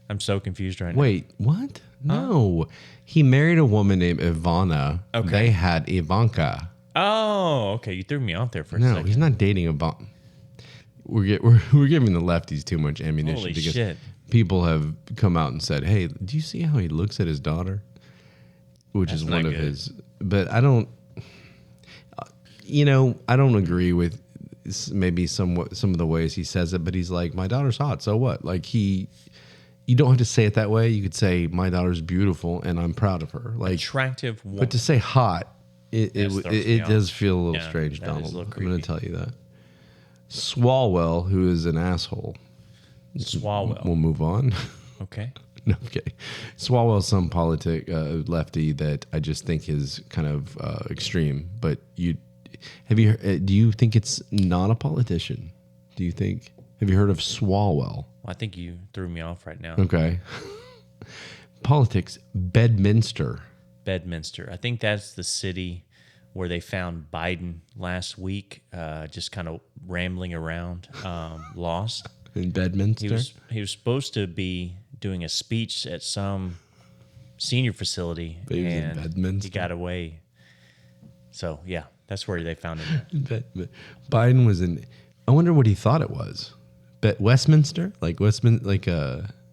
I'm so confused right now. Wait, what? No. He married a woman named Ivana. Okay. They had Ivanka. Oh, okay. You threw me out there for a second. No, he's not dating Ivanka. We're giving the lefties too much ammunition. Holy because shit. People have come out and said, hey, do you see how he looks at his daughter? Which That's is not one of good. his. But I don't, I don't agree with maybe some of the ways he says it, but he's like, my daughter's hot, so what? Like you don't have to say it that way. You could say, my daughter's beautiful and I'm proud of her. Like Attractive woman. But to say hot, it does feel a little Yeah, strange, that is a Donald. little I'm going creepy. to tell you that. Swalwell, who is an asshole. Swalwell. We'll move on. Okay. No, okay. Swalwell's some lefty that I just think is kind of extreme. But do you think it's not a politician? Have you heard of Swalwell? Well, I think you threw me off right now. Okay. Politics, Bedminster. Bedminster. I think that's the city where they found Biden last week, just kind of rambling around, lost. In Bedminster? He was supposed to be doing a speech at some senior facility, But he was in and Bedminster? he got away. So yeah, that's where they found him. Biden was in. I wonder what he thought it was. Westminster,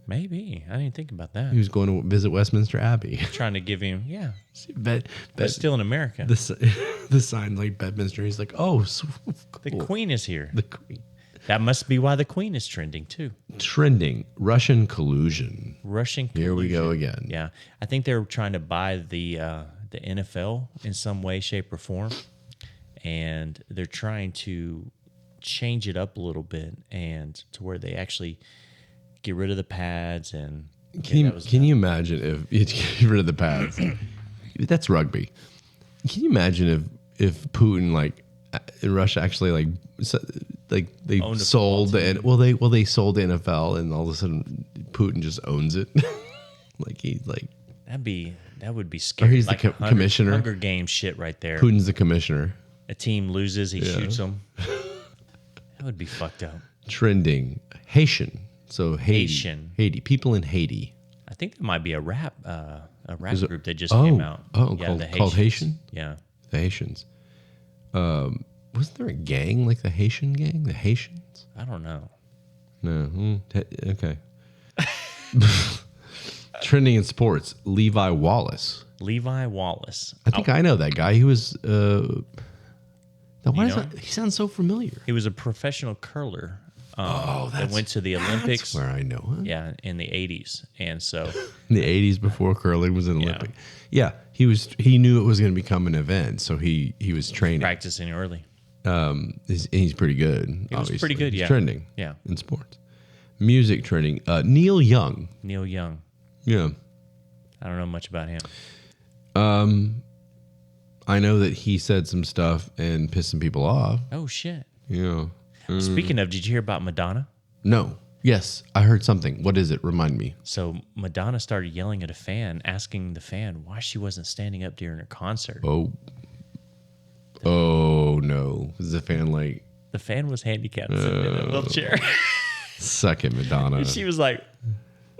Maybe I didn't think about that. he was going to visit Westminster Abbey. Trying to give him, yeah, But but still in America. the sign like Bedminster. He's like, oh, so cool. The Queen is here. The Queen. That must be why the Queen is trending too. Trending Russian collusion. Russian collusion. Here we go again. Yeah, I think they're trying to buy the NFL in some way, shape, or form, and they're trying to change it up a little bit, and to where they actually get rid of the pads and. Can you imagine if you get rid of the pads? That's rugby. Can you imagine if Putin in Russia actually they Owned a sold football the they sold the NFL and all of a sudden Putin just owns it. That would be scary. Or he's the like commissioner. Hunger Games shit right there. Putin's the commissioner. A team loses, he shoots them. That would be fucked up. Trending Haitian. So Haitian. Haiti. People in Haiti. I think there might be a rap group that just Oh, came out. oh, yeah, called- the called Haitian? Yeah. The Haitians. Wasn't there a gang like the Haitian gang? The Haitians? I don't know. No. Okay. Trending in sports, Levi Wallace. Levi Wallace. I think I know that guy. He was. Why know does he sound so familiar? He was a professional curler. That went to the Olympics. That's where I know him. Yeah, in the 80s. And so, In the 80s, before curling was an Olympic. Yeah, he was. He knew it was going to become an event, so he was training. practicing early. He's pretty good. He was pretty good, He's yeah. trending. Yeah. In sports, music trending. Neil Young. Neil Young. Yeah. I don't know much about him. I know that he said some stuff and pissed some people off. Oh, shit. Yeah. Speaking of, did you hear about Madonna? No. Yes, I heard something. What is it? Remind me. So Madonna started yelling at a fan, asking the fan why she wasn't standing up during her concert. Oh, Oh no! Was the fan like? The fan was handicapped sitting in a wheelchair. Suck it, Madonna. And she was like,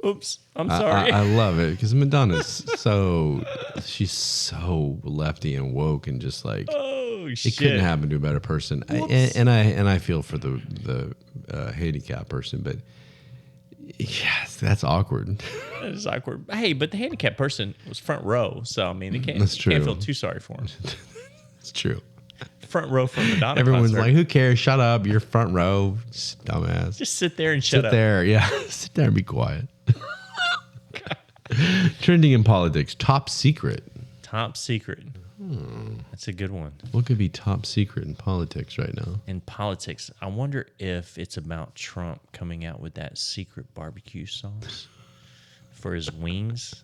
"Oops, I'm sorry." I love it because Madonna's she's so lefty and woke and just like Shit. it couldn't happen to a better person. And I feel for the handicapped person, but yes, that's awkward. That is awkward. Hey, but the handicapped person was front row, so I mean, That's true. Can't feel too sorry for him. It's true. Front row from Madonna. Everyone's concert. like, "Who cares? Shut up! You're front row, dumbass." Just sit there and shut up. Sit there, yeah. Sit there and be quiet. Trending in politics, top secret. Top secret. That's a good one. What could be top secret in politics right now? In politics, I wonder if it's about Trump coming out with that secret barbecue sauce for his wings.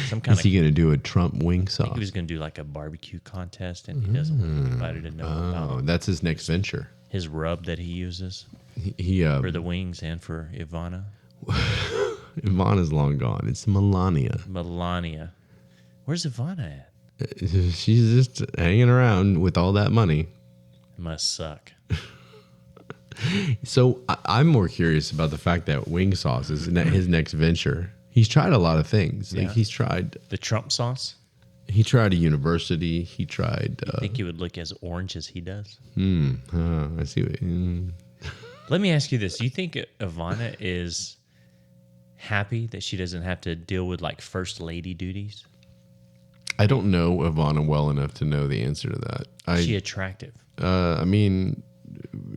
Some kind Is he going to do a Trump wing sauce? he was going to do like a barbecue contest, and he doesn't want anybody to know about That's his next venture. his rub that he uses He for the wings and for Ivana. Ivana's long gone. It's Melania. Melania. Where's Ivana at? She's just hanging around with all that money. It must suck. So I'm more curious about the fact that wing sauce is his next venture. He's tried a lot of things. Yeah. Like he's tried. The Trump sauce? He tried a university. He tried. I think he would look as orange as he does. I see. Let me ask you this. Do you think Ivana is happy that she doesn't have to deal with like first lady duties? I don't know Ivana well enough to know the answer to that. Is she attractive? I mean,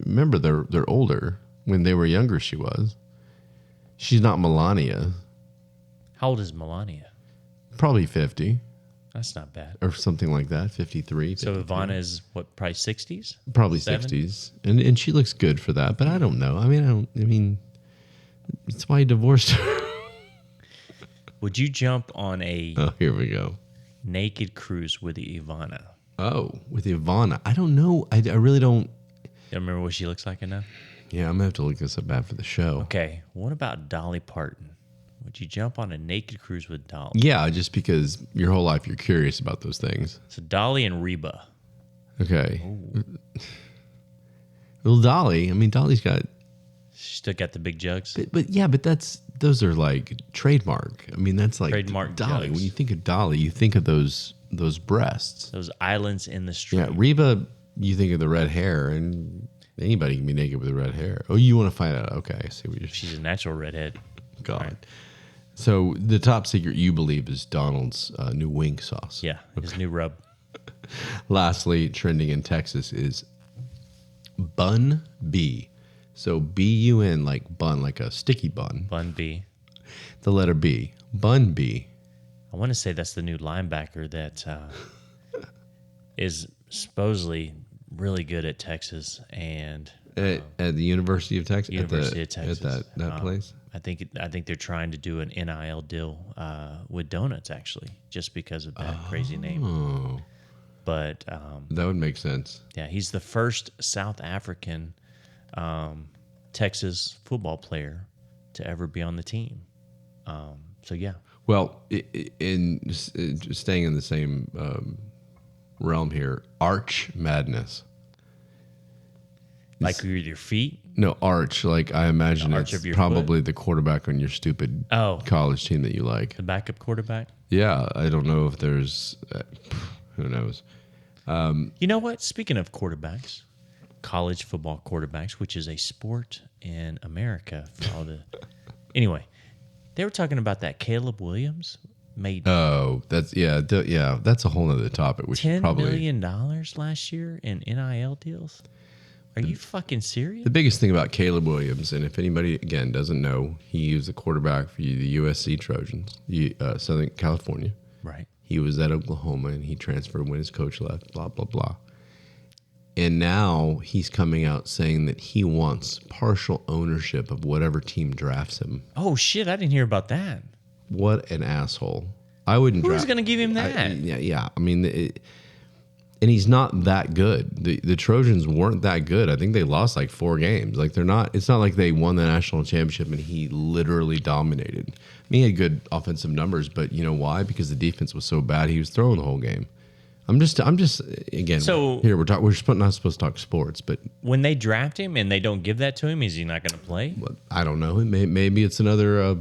remember they're older. When they were younger, she was. She's not Melania. How old is Melania? Probably 50 That's not bad. or something like that. 53. So 52. Ivana is what, probably 60s? Probably 70? 60s, and she looks good for that. But I don't know. I mean, it's why he divorced her. Would you jump on a Oh, here we go. naked cruise with Ivana? Oh, with Ivana, I don't know. I really don't. You remember what she looks like enough? Yeah, I'm gonna have to look this up after the show. Okay. What about Dolly Parton? Would you jump on a naked cruise with Dolly? Yeah, just because your whole life you're curious about those things. So Dolly and Reba. Okay. Well, Dolly. I mean, Dolly's got. She still got the big jugs. But yeah, but those are like trademark. I mean, that's like Trademark Dolly. jugs. When you think of Dolly, you think of those breasts. Those islands in the street. Yeah, Reba, you think of the red hair, and anybody can be naked with the red hair. Oh, you want to find out? Okay, I see what you're saying. She's a natural redhead. God. Right. So the top secret you believe is Donald's new wing sauce. Yeah, his new rub. Lastly, trending in Texas is Bun B. So B-U-N, like bun, like a sticky bun. Bun B. The letter B. Bun B. I want to say that's the new linebacker that is supposedly really good at Texas and At the University of Texas? University of Texas. At that place? I think they're trying to do an NIL deal with donuts, actually, just because of that crazy name. Oh, But that would make sense. yeah, he's the first South African Texas football player to ever be on the team. So yeah, Well, in staying in the same realm here, Arch Madness. like with your feet. No, Arch. Like I imagine The arch it's of your probably the quarterback on your stupid college team that you like. The backup quarterback. Yeah, I don't know if there's. Who knows? You know what? Speaking of quarterbacks, college football quarterbacks, which is a sport in America for all the. Anyway, they were talking about that Caleb Williams made Oh, that's that's a whole other topic. We should $10 probably. million last year in NIL deals. Are you fucking serious? The biggest thing about Caleb Williams, and if anybody again doesn't know, he was a quarterback for the USC Trojans, Southern California. Right. He was at Oklahoma and he transferred when his coach left, blah, blah, blah. And now he's coming out saying that he wants partial ownership of whatever team drafts him. Oh shit! I didn't hear about that. What an asshole. I wouldn't Who's going to give him that? Yeah. I mean, and he's not that good. The Trojans weren't that good. I think they lost like 4 games. Like it's not like they won the national championship and he literally dominated. I mean, he had good offensive numbers, but you know why? Because the defense was so bad, he was throwing the whole game. I'm just again. So here we're not supposed to talk sports, but when they draft him and they don't give that to him, is he not going to play? I don't know. Maybe it's another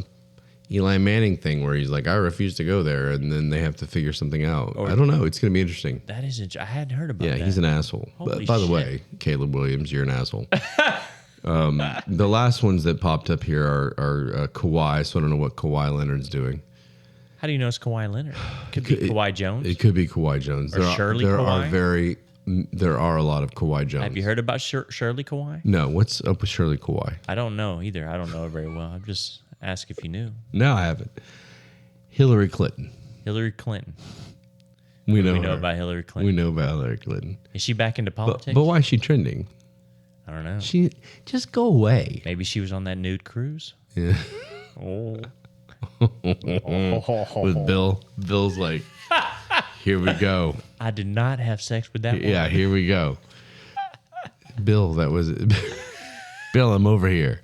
Eli Manning thing where he's like, I refuse to go there, and then they have to figure something out. I don't know. It's going to be interesting. That is, I hadn't heard about that. Yeah, he's an asshole. Holy By the shit. way, Caleb Williams, you're an asshole. The last ones that popped up here are Kawhi, so I don't know what Kawhi Leonard's doing. How do you know it's Kawhi Leonard? Could be Kawhi Jones. It could be Kawhi Jones. Or Shirley Kawhi? There are a lot of Kawhi Jones. Have you heard about Shirley Kawhi? No, what's up with Shirley Kawhi? I don't know either. I don't know her very well. I'm just asking if you knew. No, I haven't. Hillary Clinton. Hillary Clinton. We know about Hillary Clinton. We know about Hillary Clinton. Is she back into politics? But why is she trending? I don't know. She just go away. Maybe she was on that nude cruise. Yeah. Oh. With Bill. Bill's like, here we go. I did not have sex with that woman. Yeah, here we go. Bill, that was it. Bill, I'm over here.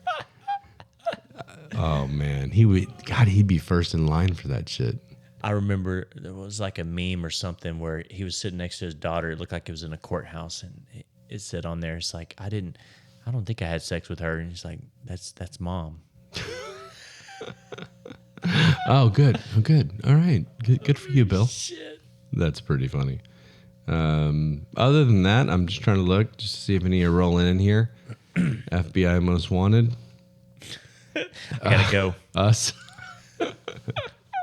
Oh man, he'd be first in line for that shit. I remember there was like a meme or something where he was sitting next to his daughter. It looked like it was in a courthouse, and it said on there, it's like, I don't think I had sex with her. And he's like, that's mom. Oh, good. Oh, good. All right. Good for you, Bill. Shit. That's pretty funny. Other than that, I'm just trying to look just to see if any are rolling in here. FBI Most Wanted. I gotta go. Us.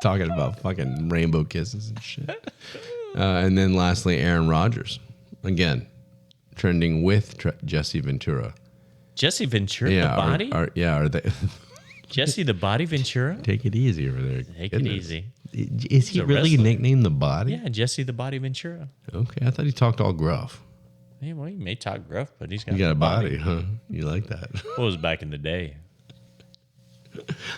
Talking about fucking rainbow kisses and shit. And then lastly, Aaron Rodgers. Again, trending with Jesse Ventura. Jesse Ventura, the body? Are they... Jesse the Body Ventura? Take it easy over there. Take it easy. Is he really nicknamed the Body? Yeah, Jesse the Body Ventura. Okay, I thought he talked all gruff. Yeah, well, he may talk gruff, but he's got, he got a body, huh? You like that? What was back in the day?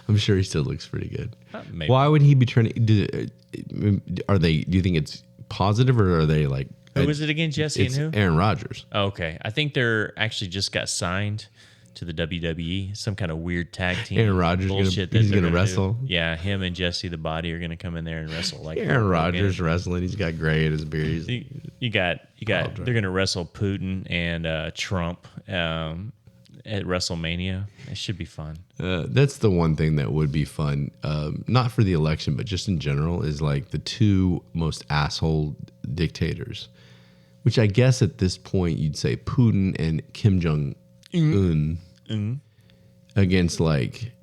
I'm sure he still looks pretty good. Maybe. Why would he be trending? Do you think it's positive, or are they like... Who was it again, Jesse and who? Aaron Rodgers. Okay. I think they're actually just got signed to the WWE, some kind of weird tag team. Aaron Rodgers he's gonna wrestle. Yeah, him and Jesse the Body are gonna come in there and wrestle. Like Aaron Rodgers wrestling. He's got gray in his beard. You got. They're gonna wrestle Putin and Trump at WrestleMania. It should be fun. That's the one thing that would be fun. Not for the election, but just in general, is like the two most asshole dictators. Which I guess at this point you'd say Putin and Kim Jong-un against, like,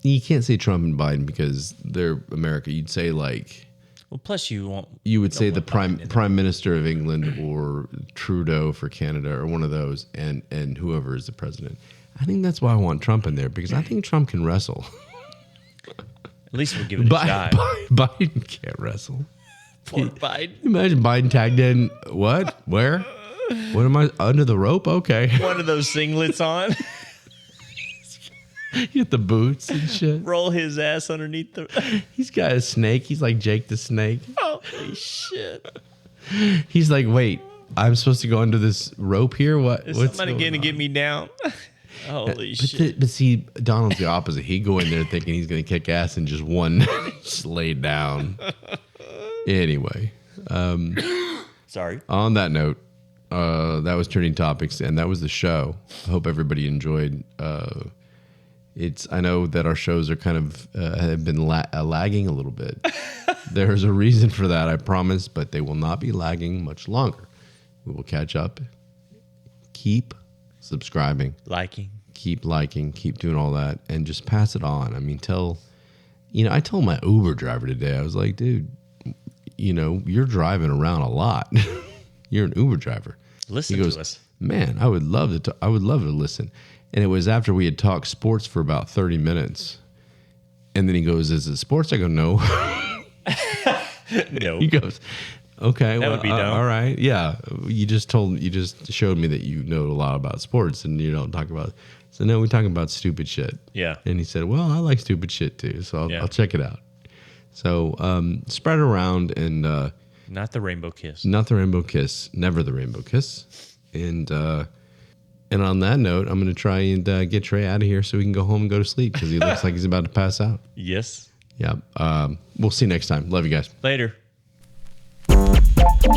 you can't say Trump and Biden because they're America. You'd say like, well, plus you would say the prime minister of England or Trudeau for Canada or one of those, and whoever is the president. I think that's why I want Trump in there, because I think Trump can wrestle. At least we'll give it a shot. Biden can't wrestle. Poor Biden. Imagine Biden tagged in. What? Where? What am I? Under the rope? Okay. One of those singlets on. Get the boots and shit. Roll his ass underneath the... He's got a snake. He's like Jake the Snake. Holy shit. He's like, wait, I'm supposed to go under this rope here? What? Is somebody going to get me down? Holy shit. But see, Donald's the opposite. He'd go in there thinking he's going to kick ass and just just lay down. Anyway. Sorry. On that note, that was Trending Topics, and that was the show. I hope everybody enjoyed. I know that our shows are kind of have been lagging a little bit. There's a reason for that, I promise, but they will not be lagging much longer. We will catch up. Keep subscribing. Keep liking. Keep doing all that. And just pass it on. I mean, I told my Uber driver today, I was like, dude, you're driving around a lot. You're an Uber driver. Listen to us. Man, I would love to listen. And it was after we had talked sports for about 30 minutes. And then he goes, is it sports? I go, no. No. He goes, okay, that would be dumb. All right. Yeah. You just showed me that you know a lot about sports and you don't talk about. So no, we talk about stupid shit. Yeah. And he said, well, I like stupid shit too. So I'll check it out. So spread it around and. Not the rainbow kiss. Not the rainbow kiss. Never the rainbow kiss. And on that note, I'm going to try and get Trey out of here so we can go home and go to sleep because he looks like he's about to pass out. Yes. Yeah. We'll see you next time. Love you guys. Later. No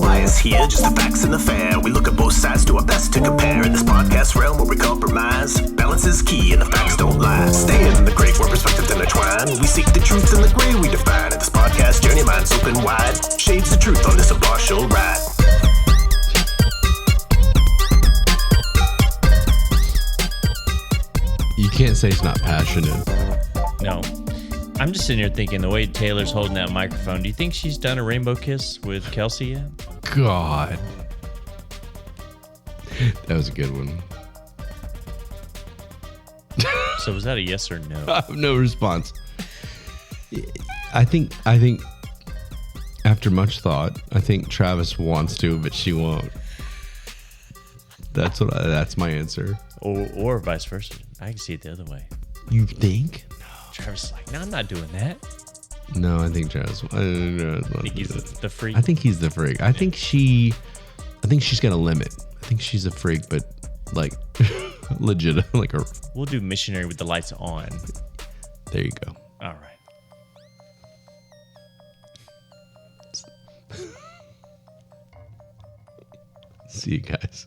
bias here, just the facts and the fair. We look at both sides, do our best to compare. In this podcast realm where we compromise, balance is key and the facts don't lie. Stay in the great where perspectives intertwine. We seek the truth in the gray we define. In this podcast journey, minds open wide. Shades the truth on this impartial ride. You can't say it's not passionate. No. I'm just sitting here thinking the way Taylor's holding that microphone, do you think she's done a rainbow kiss with Kelsey yet? God. That was a good one. So was that a yes or no? I have no response. I think after much thought, I think Travis wants to, but she won't. That's my answer. Or vice versa. I can see it the other way. You think? Travis is like, no, I'm not doing that. No, I think Travis. I think he's the freak. I think he's the freak. I think she's got a limit. I think she's a freak, but like legit, like a. We'll do missionary with the lights on. There you go. All right. See you guys.